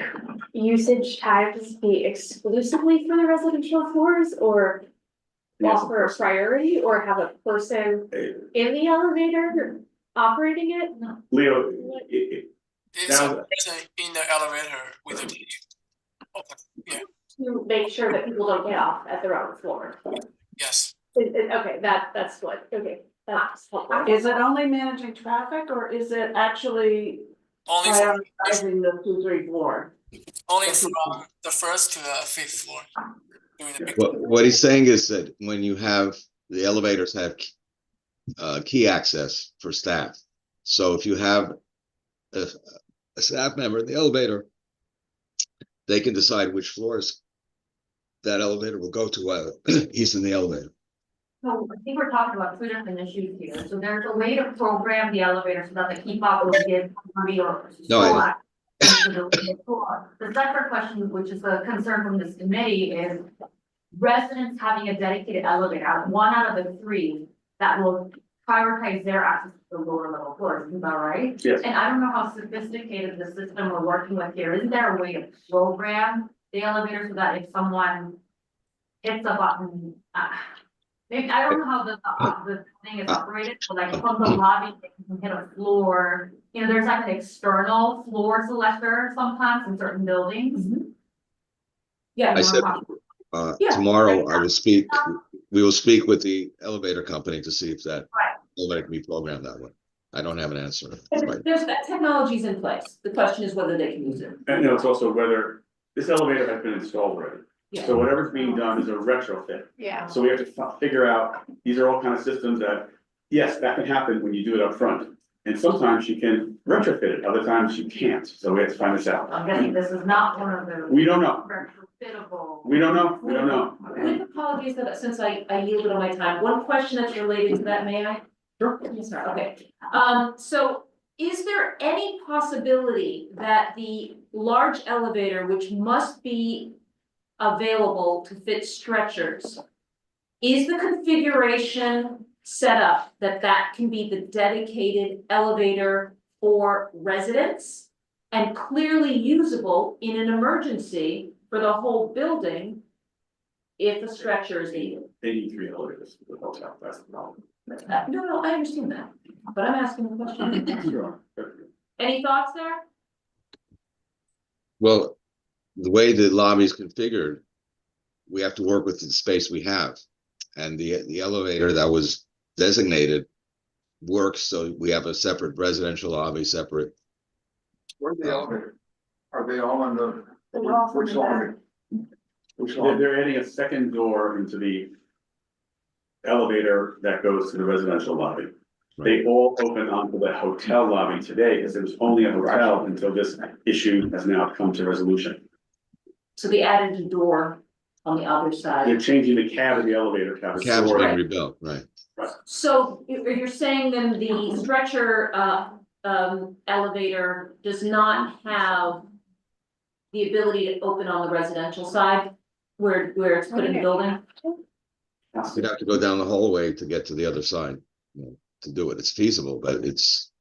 usage times be exclusively for the residential floors, or Yes, of offer a course. priority, or have a person in the elevator operating it? Leo, It's That a was- person in the elevator with a key. Open, yeah, To make sure that people don't get off at their own floor. yes. Okay, that's what, okay, that's helpful. Is it only managing traffic or is it actually Only from, prioritizing the 2, 3 floor? only from the first to the fifth floor. During the big. What he's saying is that when you have, the elevators have key access for staff. So if you have a staff member in the elevator, they can decide which floors that elevator will go to while he's in the elevator. So I think we're talking about 2 different issues here. So there's a way to program the elevator so that they keep up with the or No, I- full access to the floor. The separate question, which is a concern from this committee, is residents having a dedicated elevator, 1 out of the 3 that will prioritize their access to the lower level floors, is that right? Yes. And I don't know how sophisticated the system we're working with here. Isn't there a way to program the elevator so that if someone hits a button, maybe, I don't know how the thing is operated, but like from the lobby, they can hit a floor. You know, there's like an external floor selector sometimes in certain buildings. Yeah. I you said, wanna talk- Yeah. tomorrow we will speak with the elevator company to see if that elevator can be programmed that way. I don't have an answer. Right. There's that technology's in place. The question is whether they can use it. And it's also whether this elevator has been installed already. Yeah. So whatever's being done is a retrofit. Yeah. So we have to figure out, these are all kind of systems that, yes, that can happen when you do it up front. And sometimes you can retrofit it, other times you can't, so we have to find this out. I'm guessing this is not one of the. We don't know, Retrofittable. we don't know, we don't know. With apologies that since I yielded on my time, one question that's related to that, may I? Sure. Yes, sir, okay. So is there any possibility that the large elevator, which must be available to fit stretchers, is the configuration set up that that can be the dedicated elevator for residents and clearly usable in an emergency for the whole building if the stretcher is needed? They need 3 elevators for the hotel, that's the problem. No, I understand that, but I'm asking a question. Sure. Any thoughts there? Well, the way the lobby is configured, we have to work with the space we have. And the elevator that was designated works, so we have a separate residential lobby, separate. Where's the elevator? Are they all on the, They're all which lobby? Which lobby? They're adding a second door into the elevator that goes to the residential lobby. They all open onto the hotel lobby today, because it was only a hotel until this issue has now come to resolution. So they added a door on the other They're side. changing the cab of the elevator to have a Cab's door. being rebuilt, right? So you're saying then the stretcher elevator does not have the ability to open on the residential side where it's put in the building? You'd have to go down the hallway to get to the other side, to do it. It's feasible, but it's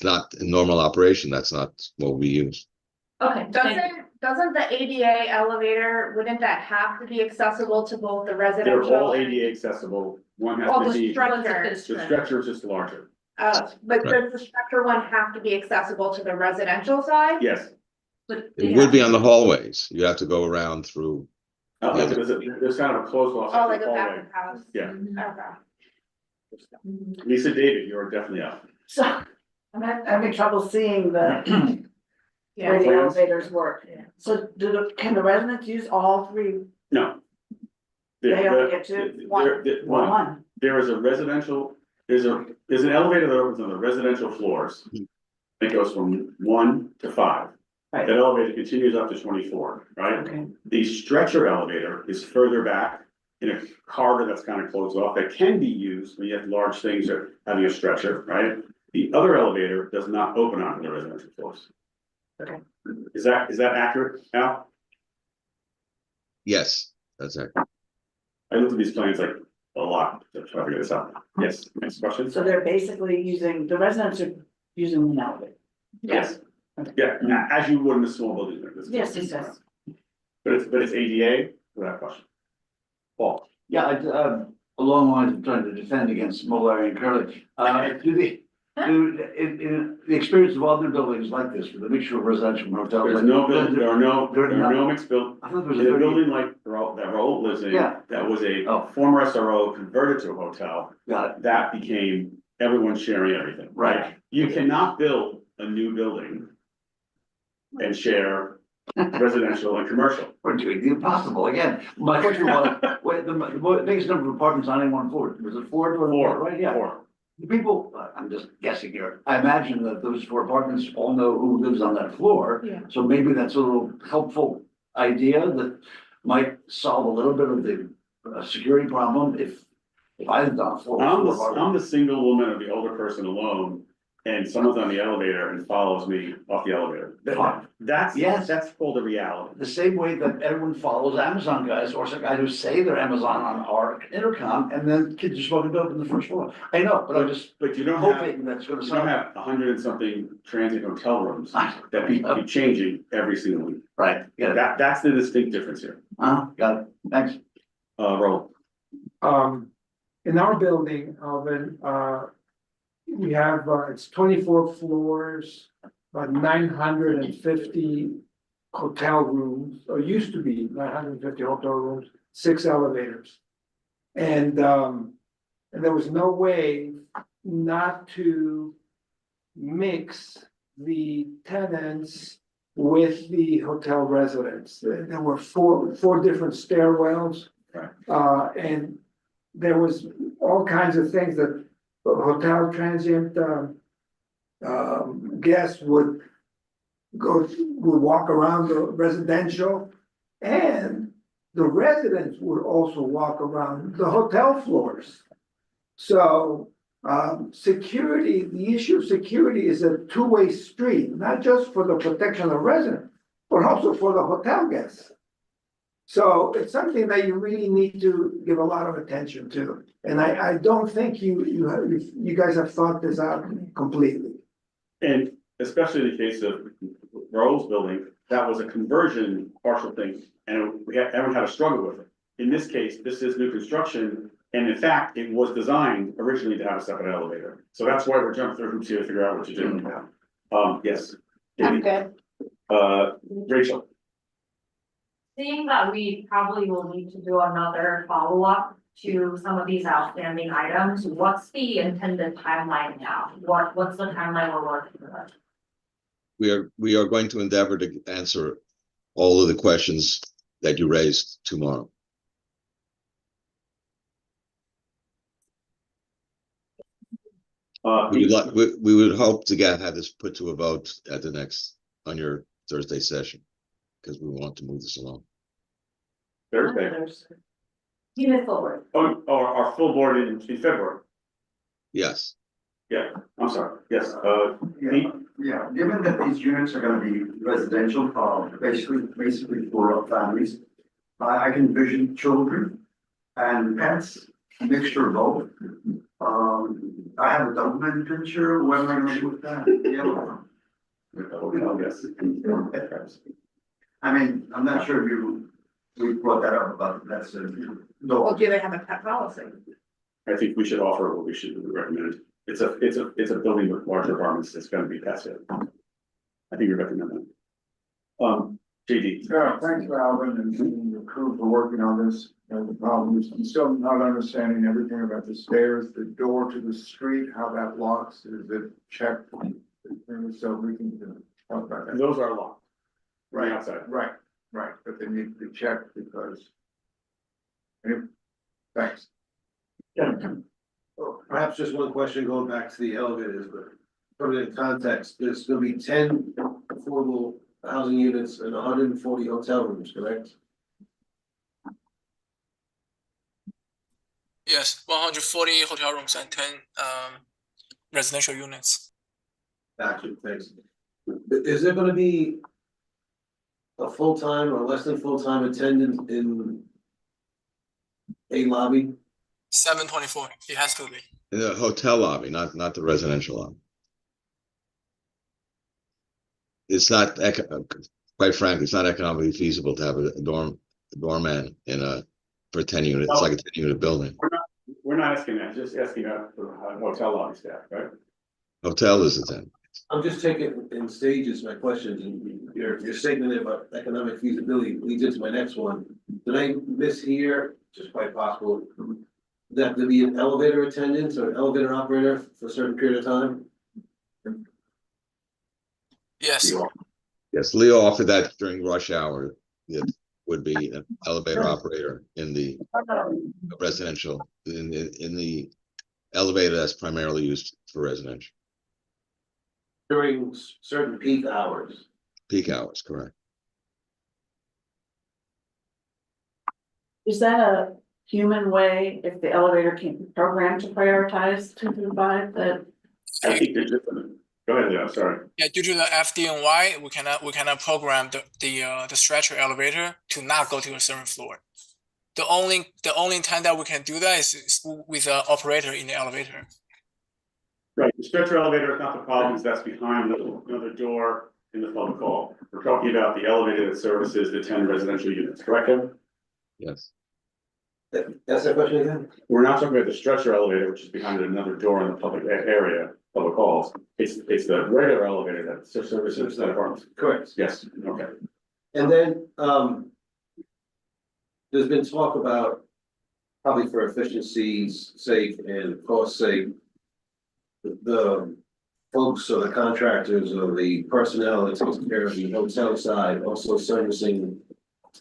not in normal operation. That's not what we use. Okay. Doesn't the ADA elevator, wouldn't that have to be accessible to both the They're residential? all ADA accessible, one has to be, the stretcher is just larger, But does the structure one have to be accessible to the residential side? yes. But It would be on the hallways. You have to go around through. There's kind of a closed off. Oh, like a hallway. back of house? Yeah, Okay. Lisa, David, you're definitely up. So I'm having trouble seeing the where the Plans? elevators work. So can the residents use all 3? No. They only get to one. There is a residential, there's an elevator that opens on the residential floors. It goes from 1 to 5. Right. That elevator continues up to 24, right? Okay. The stretcher elevator is further back in a corridor that's kind of closed off, that can be used when you have large things or having a stretcher, right? The other elevator does not open onto the residential floors. Okay. Is that accurate, Al? Yes, that's it. I looked at these plans like a lot to try to figure this out. Yes, next question? So they're basically using, the residents are using an elevator. Yes. Yeah, as you would in a small building like this. Yes, yes. But it's ADA, without question. Paul? Yeah, along the lines of trying to defend against Mulberry and Curly, in the experience of other buildings like this, with a mixture of residential and hotels. There's like- no building, there are no mixed buildings. I thought there was In a a 30 building like that Raoul lives in, Yeah. that was a Oh. former SRO converted to a hotel, Got it, that became everyone sharing everything. right. You cannot build a new building and share residential and commercial. We're doing the impossible again. My question was, the biggest number of apartments on any one floor, was it four? Right, yeah. Four. The people, I'm just guessing here, I imagine that those four apartments all know who lives on that floor. Yeah. So maybe that's a little helpful idea that might solve a little bit of the security problem if I lived on a floor. I'm the single woman or the older person alone, and someone's on the elevator and follows me off the elevator. Fine. That's called a reality. The same way that everyone follows Amazon guys, or some guys who say they're Amazon on our intercom, and then kids are smoking dope in the first floor. I know, but I'm just But you don't have, hoping that's gonna you don't solve. have 100 and something transient hotel rooms I- that be changing every single week. Right, get it. That's the distinct difference here. Got it, thanks. Roll. In our building, Alvin, we have, it's 24 floors, about 950 hotel rooms, or used to be 950 hotel rooms, 6 elevators. And there was no way not to mix the tenants with the hotel residents. There were four different stairwells. Right. And there was all kinds of things that hotel transient guests would walk around the residential, and the residents would also walk around the hotel floors. So security, the issue of security is a two-way street, not just for the protection of the resident, but also for the hotel guests. So it's something that you really need to give a lot of attention to. And I don't think you guys have thought this out completely. And especially in the case of Raoul's building, that was a conversion partial thing, and everyone had a struggle with it. In this case, this is new construction, and in fact, it was designed originally to have a separate elevator. So that's why we're jumping through hoops here to figure out what to do. Yes. I'm good. Rachel. Seeing that we probably will need to do another follow-up to some of these outstanding items, what's the intended timeline now? What's the timeline we're working with? We are going to endeavor to answer all of the questions that you raised tomorrow. We would hope to have this put to a vote at the next, on your Thursday session, because we want to move this along. Thursday. Unit forward. Oh, our full board in February. Yes. Yeah, I'm sorry. Yes, Yeah, given that these units are gonna be residential, basically for families, I can envision children and pets, a mixture of both. I have a document picture, what am I gonna do with that? Yellow. yes. I mean, I'm not sure if we brought that up about that's Well, do they have a pet policy? I think we should offer what we should recommend. It's a building with larger apartments. It's gonna be passive. I think we recommend that. JD. Yeah, thanks for Alvin and your crew for working on this. The problem is, I'm still not understanding everything about the stairs, the door to the street, how that locks, is it checked? So we can talk about that. Those are locked. Right, outside. right, but they need to be checked because. Anyway, thanks. Perhaps just one question going back to the elevators, but put it in context, there's gonna be 10 affordable housing units and 140 hotel rooms, correct? Yes, 140 hotel rooms and 10 residential units. Gotcha, thanks. Is there gonna be a full-time or less than full-time attendant in a lobby? 724, it has to be. The hotel lobby, not the residential lobby. It's not, quite frankly, it's not economically feasible to have a doorman for a 10 unit, it's like a 10 unit building. We're not asking that, just asking about for hotel lobby staff, right? Hotel is a 10. I'm just taking in stages my questions, and your statement about economic feasibility leads into my next one. Did I mishear, just quite possible, that there be an elevator attendant or an elevator operator for a certain period of time? Yes, Yes, Leo offered that during rush hour. It would be an elevator operator in the residential, in the elevator that's primarily used for residential. During certain peak hours. Peak hours, correct. Is that a human way, if the elevator can't be programmed to prioritize 2 through 5, that? I think they're different. Go ahead, Leo, sorry. yeah, due to the FDNY, we cannot program the stretcher elevator to not go to the 7th floor. The only time that we can do that is with the operator in the elevator. Right, the stretcher elevator is not the problem, that's behind another door in the public hall. We're talking about the elevator that services the 10 residential units, correct, Kevin? Yes. That's that question again? We're not talking about the stretcher elevator, which is behind another door in the public area, public halls. It's the regular elevator that services that apartment. Correct. Yes, okay. And then, there's been talk about, probably for efficiency's sake and cost sake, the folks or the contractors or the personnel that takes care of the hotel side, also servicing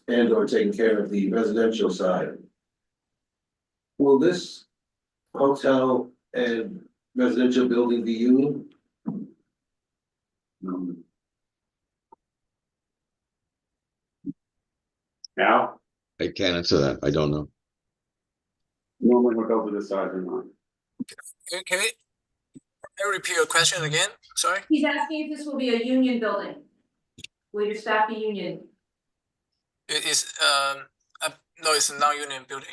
and or taking care of the residential side. Will this hotel and residential building be union? Now, I can't answer that. I don't know. normally we'll go to this side or not. Can I repeat your question again? Sorry. He's asking if this will be a union building. Will your staff be union? It is no, it's a non-union building.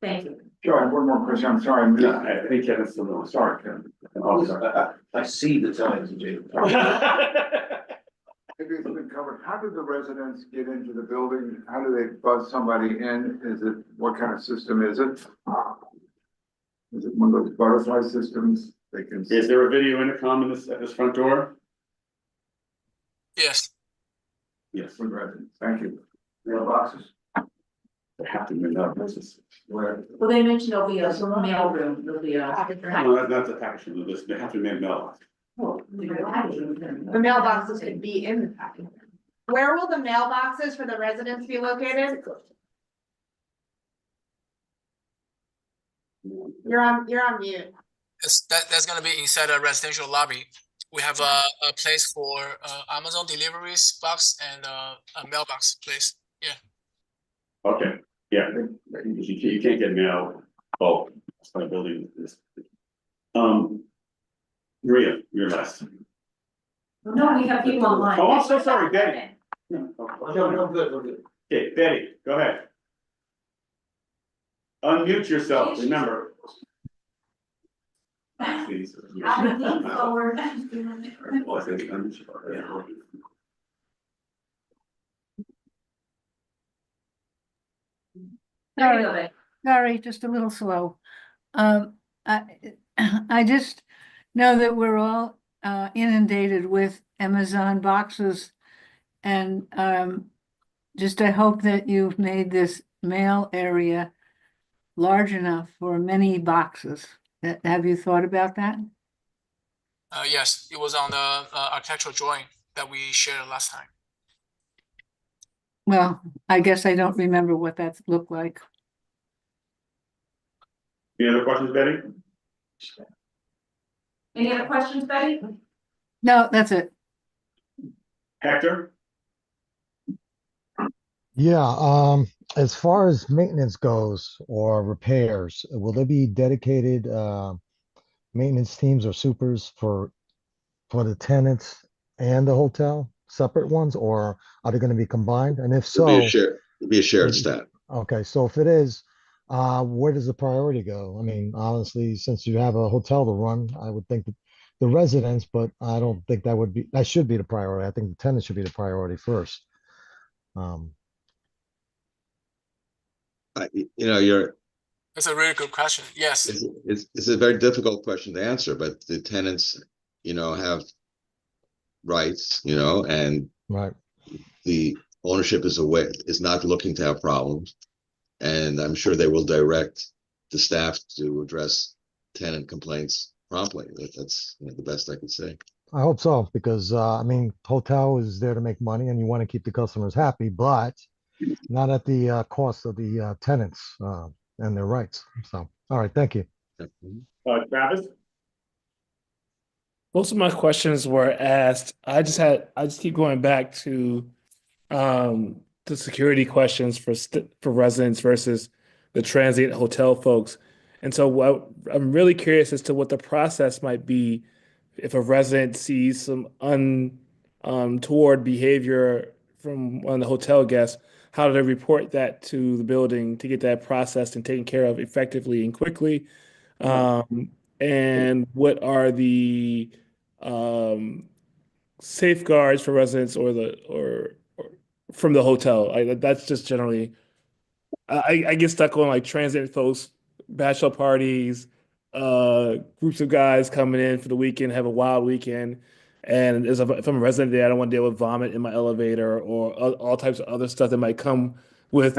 Thank you. Joe, I have one more question, I'm sorry. Yeah, I think Kevin's still going, sorry, Kevin. Oh, sorry. I see the times, Jay. Maybe it's been covered. How do the residents get into the building? How do they buzz somebody in? What kind of system is it? Is it one of those butterfly systems? They can. Is there a video intercom at this front door? Yes. Yes. For the residents, thank you. Mailboxes? They have to move up, this is. Where? Well, they mentioned there'll be a mail room, there'll be a. No, that's a packaging, they have to be made mailbox. The mailboxes could be in the packet. Where will the mailboxes for the residents be located? You're on mute. That's gonna be inside a residential lobby. We have a place for Amazon deliveries box and a mailbox place. Yeah. Okay, yeah, you can't get mail, bulk, that's my building is. Maria, you're last. No, we have people online. Oh, I'm so sorry, Betty. No, good, we're good. Okay, Betty, go ahead. Unmute yourself, remember. Please. Forward. Well, I think unmute yourself, yeah. There you go, Becky. Sorry, just a little slow. I just know that we're all inundated with Amazon boxes. And just I hope that you've made this mail area large enough for many boxes. Have you thought about that? Yes, it was on the architectural drawing that we shared last time. Well, I guess I don't remember what that looked like. Any other questions, Betty? Any other questions, Betty? No, that's it. Hector? Yeah, as far as maintenance goes or repairs, will there be dedicated maintenance teams or supers for the tenants and the hotel, separate ones, or are they gonna be combined? And if It'll be a so, share, it'll be a shared maybe- staff. okay, so if it is, where does the priority go? I mean, honestly, since you have a hotel to run, I would think that the residents, but I don't think that should be the priority. I think the tenants should be the priority first. Um, You're, That's a really good question. Yes. it's a very difficult question to answer, but the tenants, have rights, and right. the ownership is not looking to have problems. And I'm sure they will direct the staff to address tenant complaints promptly. That's the best I could say. I hope so, because I mean, hotel is there to make money and you want to keep the customers happy, but not at the cost of the tenants and their rights. So, all right, thank you. Travis? Most of my questions were asked. I just keep going back to the security questions for residents versus the transient hotel folks. And so I'm really curious as to what the process might be if a resident sees some untoward behavior from one of the hotel guests. How do they report that to the building to get that processed and taken care of effectively and quickly? And what are the safeguards for residents or from the hotel? That's just generally, I get stuck on like transient folks, bachelor parties, groups of guys coming in for the weekend, have a wild weekend. And if I'm a resident there, I don't want to deal with vomit in my elevator or all types of other stuff that might come with.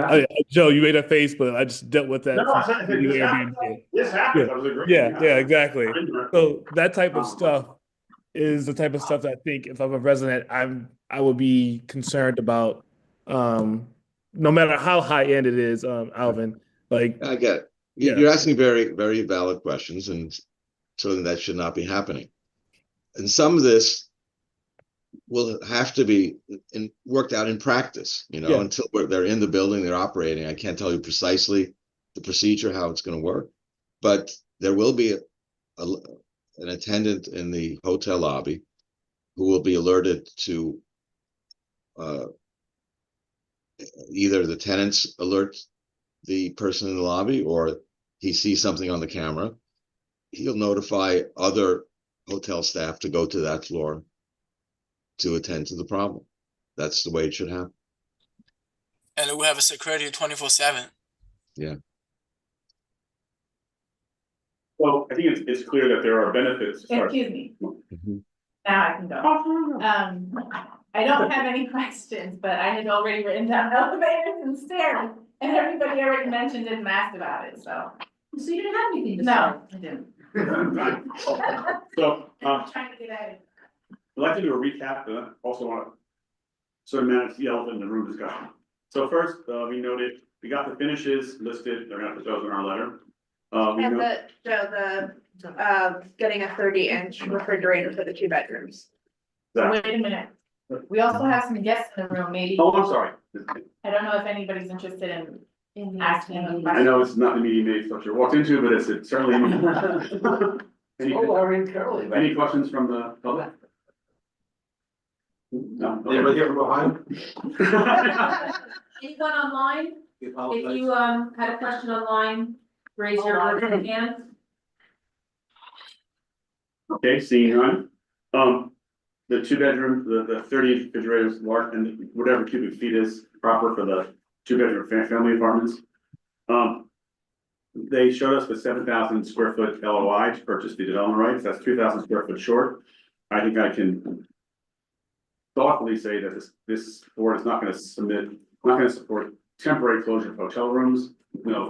Joe, you made a face, but I just dealt with that. No, I said this happens. This happens. I was agreeing. Yeah, exactly. So that type of stuff is the type of stuff that I think if I'm a resident, I would be concerned about, no matter how high end it is, Alvin. Like I get it. Yeah. You're asking very, very valid questions, and certainly that should not be happening. And some of this will have to be worked out in practice, until they're in the building, they're operating. I can't tell you precisely the procedure, how it's going to work, but there will be an attendant in the hotel lobby who will be alerted to either the tenants alert the person in the lobby or he sees something on the camera. He'll notify other hotel staff to go to that floor to attend to the problem. That's the way it should happen. And we have a security 24/7. Yeah. Well, I think it's clear that there are benefits. Excuse me. Mm-hmm. Now I can go. I don't have any questions, but I had already written down elevators and stairs, and everybody already mentioned it and asked about it, so. So you didn't have anything to say? No, I didn't. So, I'm trying to get at it. I'd like to do a recap, but I also want to sort of manage the elephant in the room discussion. So first, we noted, we got the finishes listed, they're gonna put those in our letter. And getting a 30-inch refrigerator for the 2 bedrooms. Wait a minute. We also have some guests in the room, maybe. Oh, I'm sorry. I don't know if anybody's interested in asking a question. I know it's not the meeting they thought you walked into, but it's certainly. Any questions from the public? No. Anybody here from Ohio? Anyone online? If you had a question online, raise your hand. Okay, seeing none. The 2-bedroom, the 30 refrigerators, large, and whatever cubic feet is proper for the 2-bedroom family apartments. They showed us the 7,000 square foot LOI to purchase the development rights. That's 2,000 square foot short. I think I can thoughtfully say that this board is not going to support temporary closure of hotel rooms.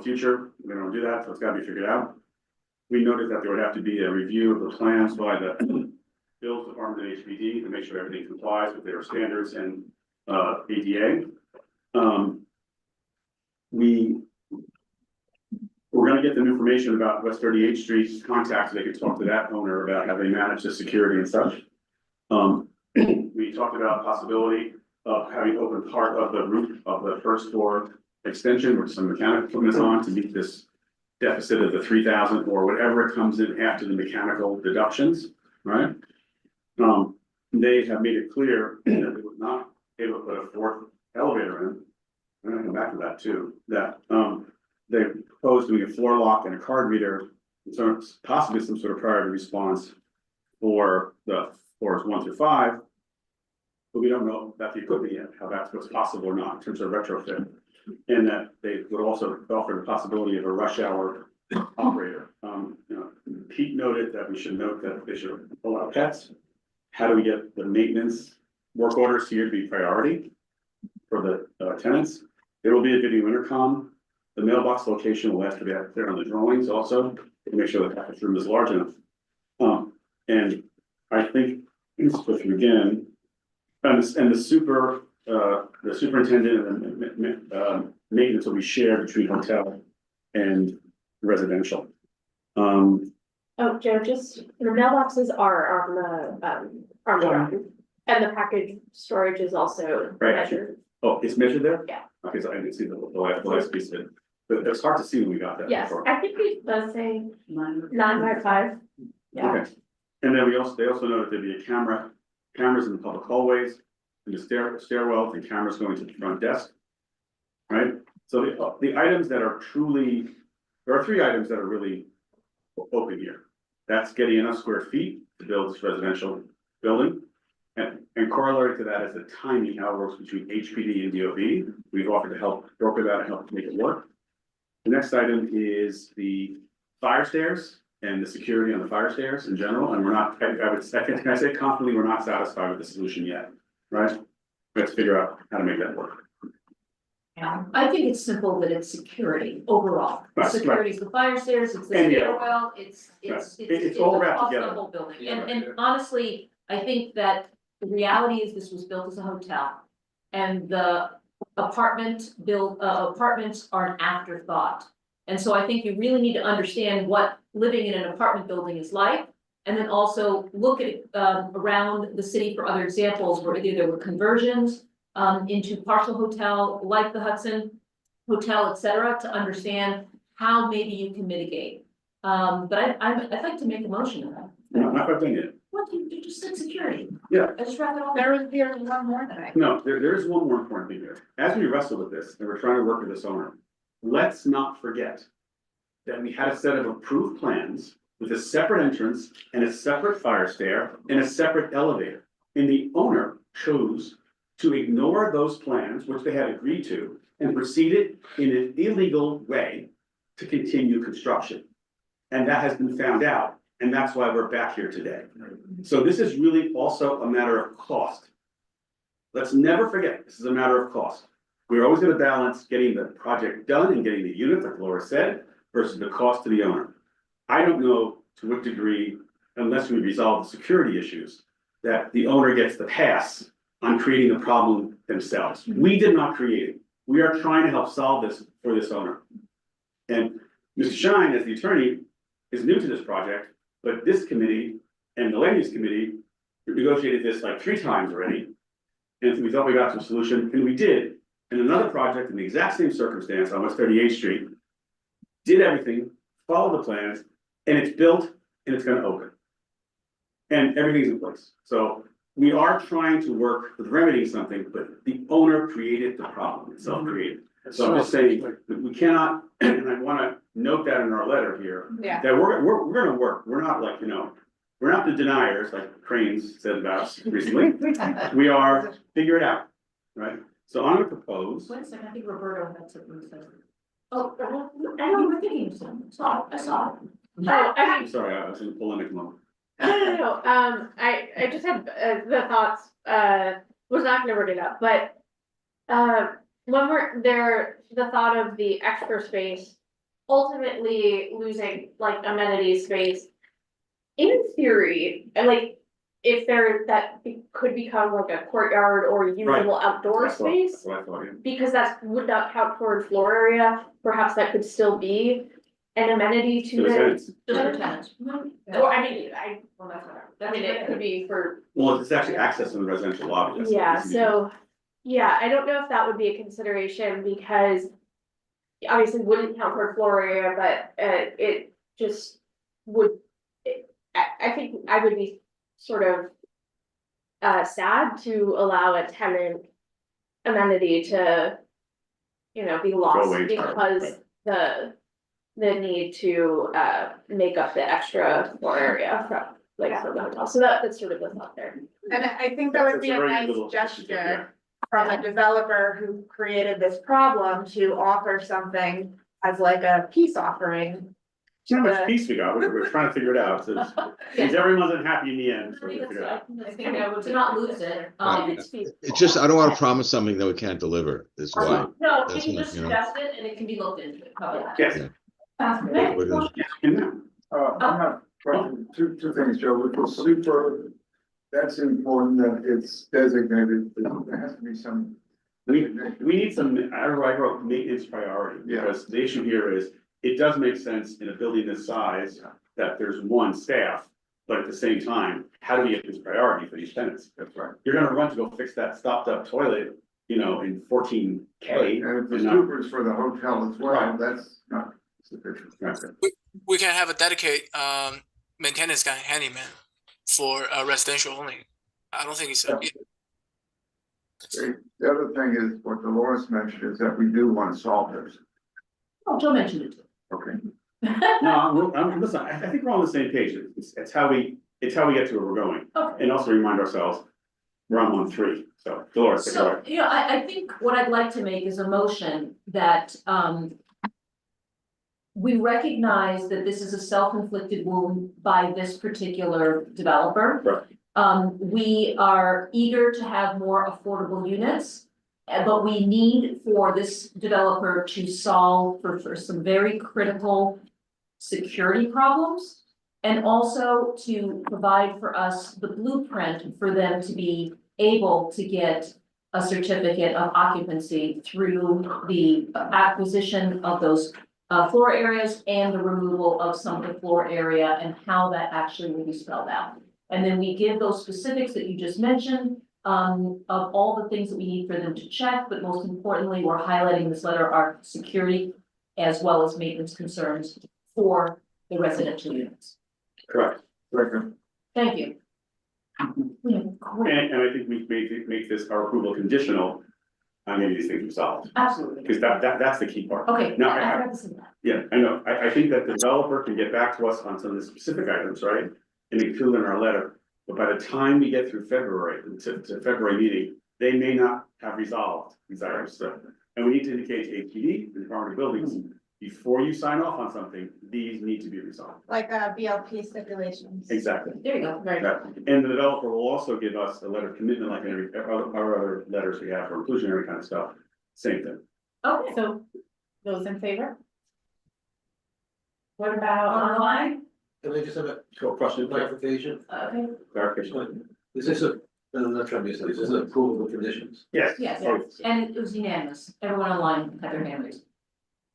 Future, we don't do that, so it's got to be figured out. We noted that there would have to be a review of the plans by the Building Department and HPD to make sure everything complies with their standards and ADA. We're going to get them information about West 38th Street contacts. They could talk to that owner about how they manage the security and such. We talked about the possibility of having open part of the roof of the first floor extension with some mechanical equipment on to meet this deficit of the 3,000 or whatever comes in after the mechanical deductions, right? they have made it clear that they would not be able to put a fourth elevator in. I'm gonna come back to that too, that, they proposed doing a floor lock and a card reader, so it's possibly some sort of priority response for the floors 1 through 5. But we don't know about the equipment yet, how that's what's possible or not in terms of retrofit. And that they would also offer the possibility of a rush hour operator. Pete noted that we should note that they should allow pets. How do we get the maintenance work orders here to be priority for the tenants? There will be a video intercom. The mailbox location will have to be out there on the drawings also, to make sure the package room is large enough. And I think, let's go through again, and the superintendent and maintenance will be shared between hotel and residential. Oh, Joe, just, the mailboxes are on the ground, and the package storage is also Right. measured. Oh, it's measured there? Yeah. Okay, so I didn't see the last piece of it, but it's hard to see when we got that. Yes, before. I think it does say 9 by 5. Yeah. Okay, and then they also noted there'd be cameras in the public hallways, in the stairwell, and cameras going to the front desk. Right, so the items that are truly, there are 3 items that are really open here. That's getting enough square feet to build this residential building. And corollary to that is the timing, how it works between HPD and DOB. We've offered to help broker that and help make it work. The next item is the fire stairs and the security on the fire stairs in general, and we're not, can I say confidently, we're not satisfied with the solution yet, right? We have to figure out how to make that work. Yeah, I think it's simple that it's security overall. Right, Security is the fire stairs, it's the And, yeah. stairwell, it's It's all a wrapped top together. level building. Yeah, right, And yeah. honestly, I think that the reality is this was built as a hotel. And the apartments are an afterthought. And so I think you really need to understand what living in an apartment building is like. And then also look at around the city for other examples where either there were conversions into partial hotel, like the Hudson Hotel, et cetera, to understand how maybe you can mitigate. But I'd like to make a motion of that. No, not quite done yet. What, you just said security? Yeah. I just read it all. There's one more thing. No, there is one more important thing here. As we wrestle with this, and we're trying to work with this owner, let's not forget that we had a set of approved plans with a separate entrance and a separate fire stair and a separate elevator. And the owner chose to ignore those plans, which they had agreed to, and proceeded in an illegal way to continue construction. And that has been found out, and that's why we're back here today. So this is really also a matter of cost. Let's never forget, this is a matter of cost. We're always gonna balance getting the project done and getting the unit, like Laura said, versus the cost to the owner. I don't know to what degree, unless we resolve the security issues, that the owner gets the pass on creating the problem themselves. We did not create it. We are trying to help solve this for this owner. And Mr. Shine, as the attorney, is new to this project, but this committee and the land use committee negotiated this like 3 times already. And we thought we got to a solution, and we did. And another project in the exact same circumstance on West 38th Street, did everything, followed the plans, and it's built and it's gonna open. And everything's in place. So we are trying to work with remedying something, but the owner created the problem, it's self-created. So I'm just saying, that we cannot, and I wanna note that in our letter here, Yeah. that we're gonna work, we're not like, we're not the deniers, like Cranes said about us recently. We are, figure it out, right? So I'm gonna propose, Wait a second, I think Roberto had something to say. Oh, I know you were thinking of something, I saw it. Oh, I'm sorry, I was in a polemic mode. No, I just had the thoughts, was not gonna bring it up, but. When we're there, the thought of the extra space, ultimately losing like amenity space. In theory, and like, if could become like a courtyard or usable outdoor space. That's what I thought, yeah. Because that would not count toward floor area, perhaps that could still be an amenity to To the the. tenants. Just for tenants. Or I mean, well, that's whatever, I mean, it could be for. Well, it's actually access in the residential lobby. that's- Yeah, so, yeah, I don't know if that would be a consideration because. Obviously wouldn't count for floor area, but it just would. I think I would be sort of. sad to allow a tenant amenity to, be lost away entirely, because the need to, make up the extra floor area from the hotel. So that's sort of the thought there. And I think that would be That's a a very nice little- gesture from a developer who created this problem to offer something as like a peace offering. It's not much peace we got, we're trying to figure it out, so because everyone's unhappy in the end, so we'll figure it out. I think to not lose it. Right. It's just, I don't want to promise something that we can't deliver, is why. No, we That's can what, just you know. suggest it and it can be looked into. How about that? Yes. We're gonna- I'm not, two things, Joe, with the super, that's important that it's designated, there has to be some. We need some, I wrote maintenance priority, because the issue here is, it does make sense in a building this size that there's one staff. But at the same time, how do we get this priority for these tenants? That's right. You're gonna run to go fix that stopped up toilet, in 14K. And if the and not- supers for the hotel as well, Right. that's not sufficient. We can have a dedicated maintenance guy, handyman, for residential only. I don't think it's. The other thing is, what Dolores mentioned is that we do want to solve this. Oh, Joe mentioned it too. Okay. No, listen, I think we're on the same page. It's how we get to where we're going. Okay. And also remind ourselves, we're on 1-3, so Dolores, take it away. So, I think what I'd like to make is a motion that, we recognize that this is a self-inflicted wound by this particular developer. Right. We are eager to have more affordable units, but we need for this developer to solve for some very critical security problems. And also to provide for us the blueprint for them to be able to get a certificate of occupancy through the acquisition of those floor areas and the removal of some of the floor area and how that actually will be spelled out. And then we give those specifics that you just mentioned, of all the things that we need for them to check, but most importantly, we're highlighting this letter, our security as well as maintenance concerns for the residential units. Correct. Thank you. And I think we make this, our approval conditional on getting these things resolved, Absolutely. because that's the key part. Okay. Now, I forgot to say that. Yeah, I know. I think that the developer can get back to us on some of the specific items, right? And include in our letter, but by the time we get through February, to February meeting, they may not have resolved these items, so. And we need to indicate to APD, the Department of Buildings, before you sign off on something, these need to be resolved. Like BLP stipulations. Exactly. There you go. Very good. Yeah. And the developer will also give us a letter of commitment, like in our other letters we have for inclusionary kind of stuff, same thing. Okay. So, those in favor? What about online? Can I just have a Short question, clarification? Okay. clarification. Is this I'm not trying to be silly, is this an approval of conditions? Yes. Yes, Oh, and it was unanimous. Everyone online had their hand raised.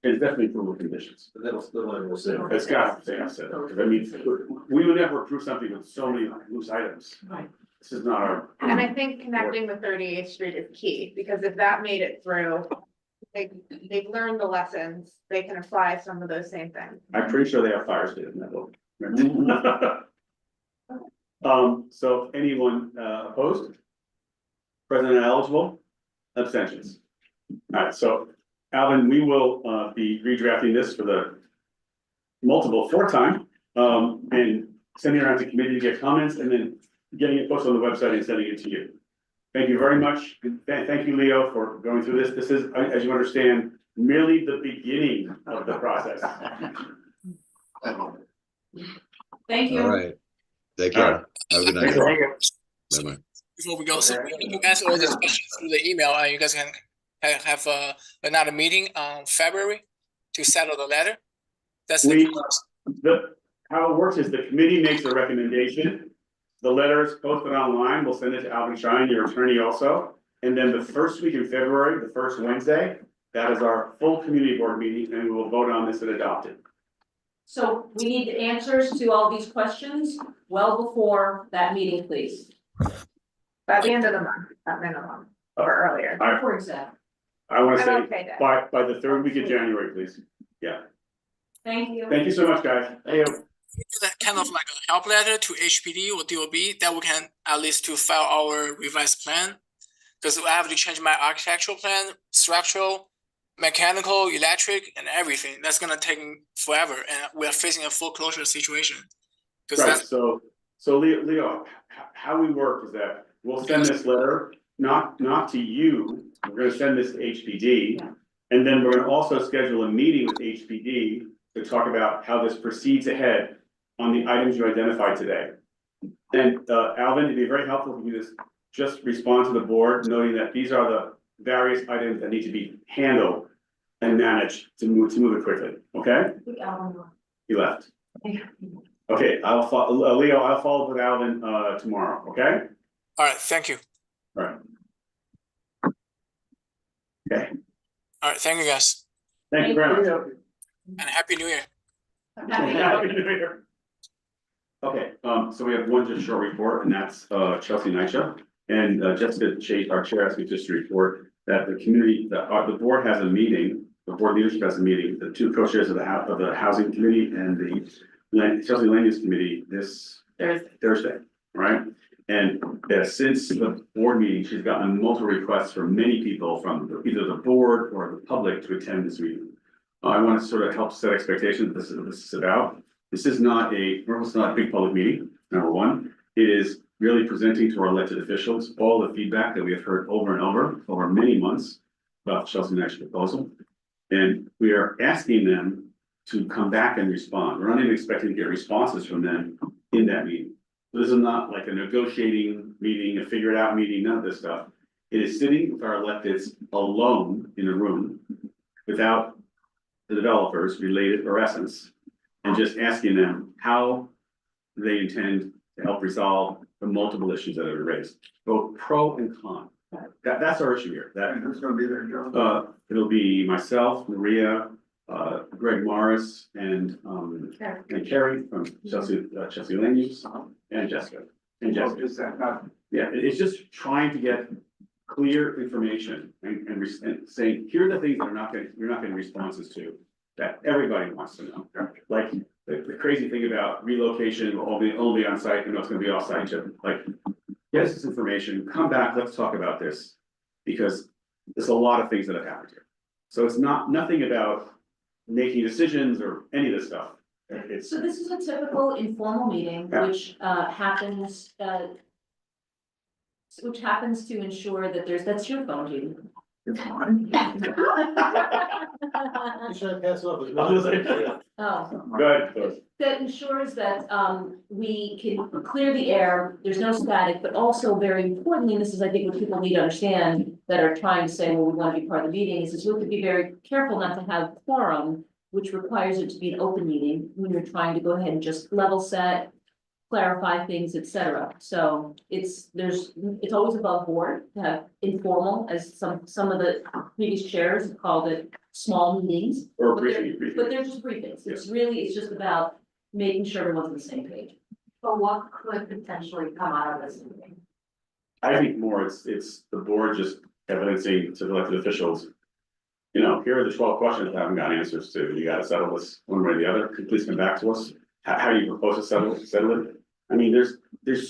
It's definitely approval conditions. But that'll still line will say. It's got to say, I said, because I mean, we would never approve something with so many loose items. Right. This is not our. And I think connecting with 38th Street is key, because if that made it through, they've learned the lessons, they can apply some of those same things. I'm pretty sure they have fire state in that book. So anyone opposed? Present and eligible? Abstentions. All right, so Alvin, we will be redrafting this for the fourth time, and sending it around to committee to get comments, and then getting it posted on the website and sending it to you. Thank you very much. Thank you, Leo, for going through this. This is, as you understand, merely the beginning of the process. Thank you. All right. Take care. Have a good night. Thank Bye-bye. Before we go, so you answer all these questions through the email, and you guys can have another meeting on February to settle the letter. That's How it works is the committee makes a recommendation. The letter is posted online. We'll send it to Alvin Shine, your attorney also. And then the first week in February, the first Wednesday, that is our full community board meeting, and we will vote on this and adopt it. So we need answers to all these questions well before that meeting, please. By the end of the month, at minimum, or earlier. For example. I want to I'm say okay then. by the third week of January, please. Yeah. Thank you. Thank you so much, guys. That kind of like a help letter to HPD or DOB that we can at least to file our revised plan. Because I have to change my architectural plan, structural, mechanical, electric, and everything. That's gonna take forever, and we're facing a foreclosure situation. Because Right, that's so Leo, how we work is that we'll send this letter, not to you, we're gonna send this to HPD. And then we're gonna also schedule a meeting with HPD to talk about how this proceeds ahead on the items you identified today. And Alvin, it'd be very helpful if you just respond to the board, noting that these are the various items that need to be handled and managed to move it quickly, okay? He left. Okay, Leo, I'll follow up with Alvin tomorrow, okay? all right. Thank you. All right. Okay, All right. Thank you, guys, thank you very much. and Happy New Year. Happy New Year. Okay, so we have one just short report, and that's Chelsea Nycha. And Jessica Chase, our chair, asked me just to report that the community, the board has a meeting, the board leadership has a meeting, the two co-chairs of the housing committee and the Chelsea Land Use Committee this Thursday, right? And since the board meeting, she's gotten multiple requests from many people from either the board or the public to attend this meeting. I want to sort of help set expectations. This is what this is about. This is not it's not a big public meeting, number one. It is really presenting to our elected officials all the feedback that we have heard over and over many months about the Chelsea National proposal. And we are asking them to come back and respond. We're not even expecting to get responses from them in that meeting. So this is not like a negotiating meeting, a figure it out meeting, none of this stuff. It is sitting with our electeds alone in a room without the developers related or essence, and just asking them how they intend to help resolve the multiple issues that have been raised, both pro and con. That's our issue here. And who's gonna be there, Joe? It'll be myself, Maria, Greg Morris, and Carrie from Chelsea Land Use, and Jessica. Is that not? Yeah, it's just trying to get clear information and saying, here are the things that you're not getting responses to, that everybody wants to know. Like, the crazy thing about relocation will only on site, and it's gonna be off site, like, get us this information, come back, let's talk about this. Because there's a lot of things that have happened here. So it's nothing about making decisions or any of this stuff. It's, So this is a typical informal meeting, Yeah. which happens to ensure that that's your phone, Judy. You should pass off as well. Oh. good. That ensures that we can clear the air, there's no static, but also very importantly, and this is, I think, what people need to understand that are trying to say, well, we want to be part of the meeting, is we have to be very careful not to have quorum, which requires it to be an open meeting when you're trying to go ahead and just level set, clarify things, etc. So it's always above board to have informal, as some of the previous chairs have called it, small meetings. Or But briefing. they're just briefings. It's just about making sure everyone's on the same page. But what could potentially come out of this meeting? I think more it's the board just evidencing to the elected officials. You know, here are the 12 questions I haven't got answers to. You gotta settle this one way or the other. Please come back to us. How do you propose to settle it? I mean, there's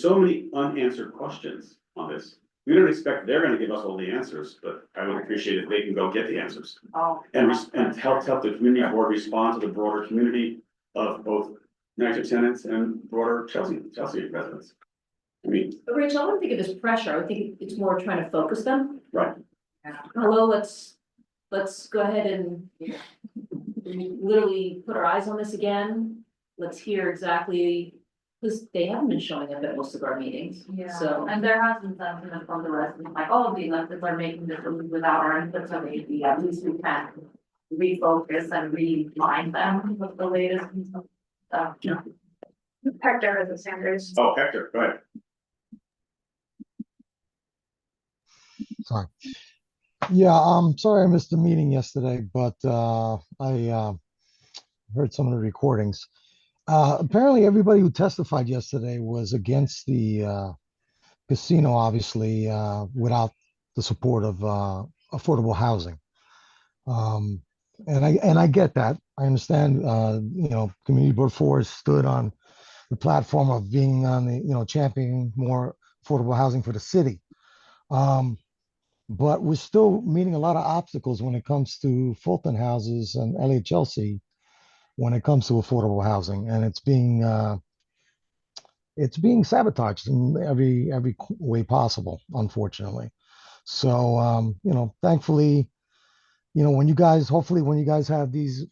so many unanswered questions on this. We don't expect they're gonna give us all the answers, but I would appreciate if they can go get the answers. Oh. And help the community board respond to the broader community of both NYCHA tenants and broader Chelsea residents. I mean, But Rachel, I don't think of it as pressure. I think it's more trying to focus them. right, Hello, let's go ahead and literally put our eyes on this again. Let's hear exactly, because they haven't been showing up at most of our meetings. So. And there has been sentiment from the residents, like, oh, the electeds are making this without our input, so maybe at least we can refocus and remind them with the latest stuff. Yeah. Hector has a Sanders. oh, Hector, go ahead. Sorry. Yeah, I'm sorry I missed the meeting yesterday, but I heard some of the recordings. Apparently everybody who testified yesterday was against the casino, obviously, without the support of affordable housing. And I get that. I understand, Community Board 4 stood on the platform of being on the, championing more affordable housing for the city. But we're still meeting a lot of obstacles when it comes to Fulton houses and LHLC when it comes to affordable housing, and it's being sabotaged in every way possible, unfortunately. So, thankfully, hopefully when you guys have these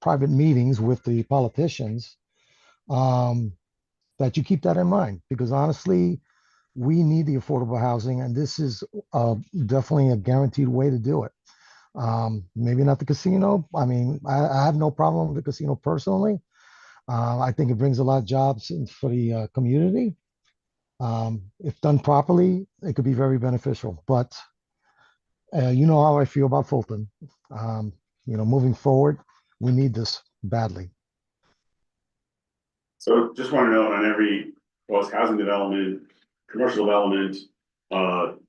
private meetings with the politicians, um, that you keep that in mind, because honestly, we need the affordable housing, and this is definitely a guaranteed way to do it. Maybe not the casino. I mean, I have no problem with the casino personally. I think it brings a lot of jobs for the community. If done properly, it could be very beneficial. But you know how I feel about Fulton. Moving forward, we need this badly. So just want to know on every, well, it's housing development, commercial development,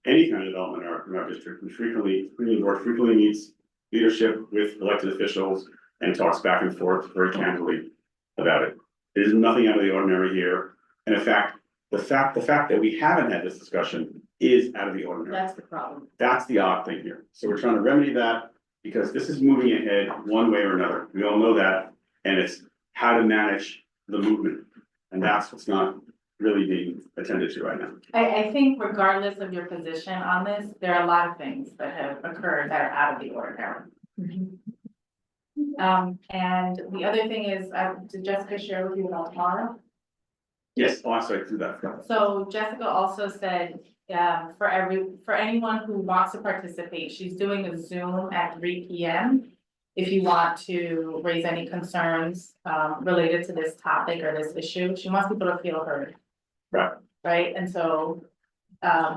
any kind of development in our district, community board frequently meets leadership with elected officials and talks back and forth very candidly about it. There's nothing out of the ordinary here. And in fact, the fact that we haven't had this discussion is out of the ordinary. That's the problem. That's the odd thing here. So we're trying to remedy that because this is moving ahead one way or another. We all know that. And it's how to manage the movement. And that's what's not really being attended to right now. I think regardless of your position on this, there are a lot of things that have occurred that are out of the ordinary. And the other thing is, did Jessica share with you about tomorrow? Yes, oh, I'm sorry, do that. So Jessica also said, for anyone who wants to participate, she's doing a Zoom at 3 p.m. If you want to raise any concerns, related to this topic or this issue, she wants people to feel heard. Right. Right, and so,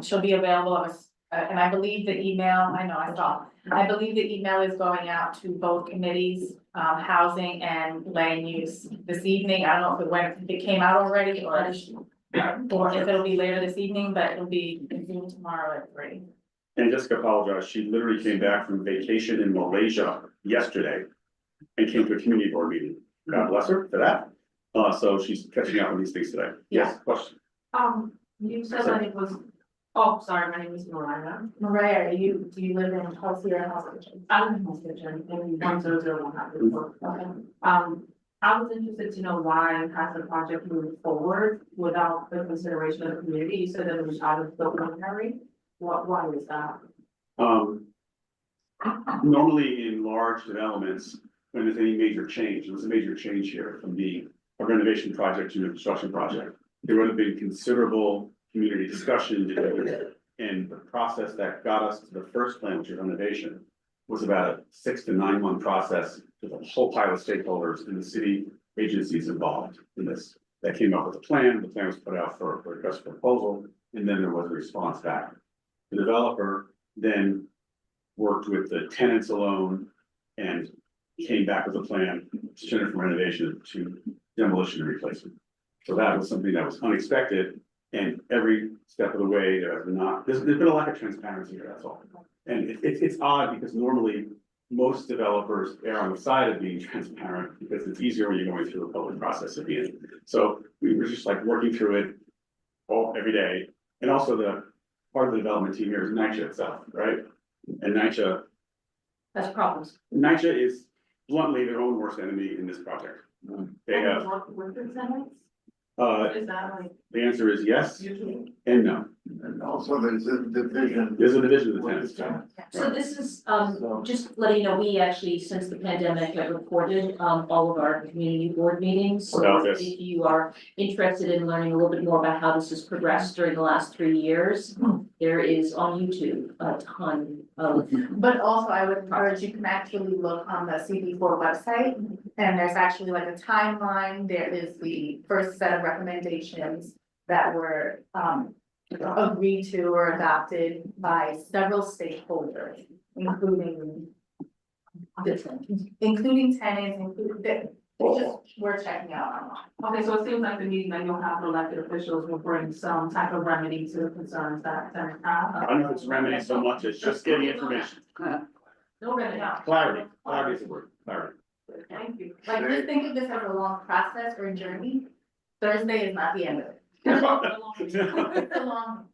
she'll be available, and I believe the email, I believe the email is going out to both committees, housing and land use this evening. I don't know if it came out already or if it'll be later this evening, but it'll be Zoom tomorrow at 3. And Jessica apologized. She literally came back from vacation in Malaysia yesterday and came to a community board meeting. God bless her for that. So she's catching up on these things today. Yes, question. You said that it was, oh, sorry, my name is Mariah. Mariah, do you live in Chelsea or House Kitchen? I live in House Kitchen, in 10015. Okay. I was interested to know why has the project moved forward without the consideration of the community. You said that it was out of the ordinary. Why is that? Normally in large developments, when there's any major change, there was a major change here from being a renovation project to a construction project. There would have been considerable community discussion, and the process that got us to the first plan, which is renovation, was about a 6 to 9 month process with a whole pile of stakeholders and the city agencies involved in this. That came up with a plan. The plan was put out for request for proposal, and then there was a response back. The developer then worked with the tenants alone and came back with a plan to turn it from renovation to demolition and replacement. So that was something that was unexpected, and every step of the way there's been a lack of transparency here, that's all. And it's odd because normally most developers err on the side of being transparent because it's easier when you're going through a public process at the end. So we were just like working through it every day. And also the part of the development team here is NYCHA itself, right? And NYCHA That's problems. is bluntly their own worst enemy in this project. They have, Is that like? the answer is yes and no. And also there's a division. There's a division of the tenants. So this is, just letting you know, we actually, since the pandemic, have recorded, all of our community board meetings. So About this. if you are interested in learning a little bit more about how this has progressed during the last 3 years, there is on YouTube a ton of. But also I would encourage, you can actually look on the CB4 website, and there's actually like a timeline. There is the first set of recommendations that were agreed to or adopted by several stakeholders, including tenants, we're checking out. Okay, so it seems like the meeting that you'll have elected officials will bring some type of remedy to the concerns that. I don't know if it's remedy so much, it's just getting information. Clarity is the word, clarity. Thank you. Like, just think of this as a long process or journey. Thursday is not the end of it. It's a long,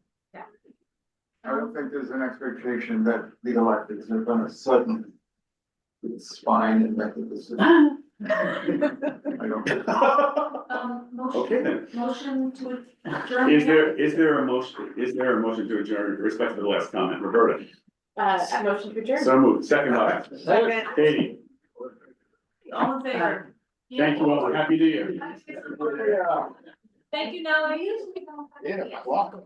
I don't think there's an expectation that the electeds are gonna suddenly spine and make a decision. I don't. Okay, then. motion to adjourn. Is there a motion to adjourn with respect to the last comment, Roberta? A motion to adjourn. So moved, second by Second. Katie, All in favor? thank you all, happy New Year. Thank you, Nellie. Yeah, welcome.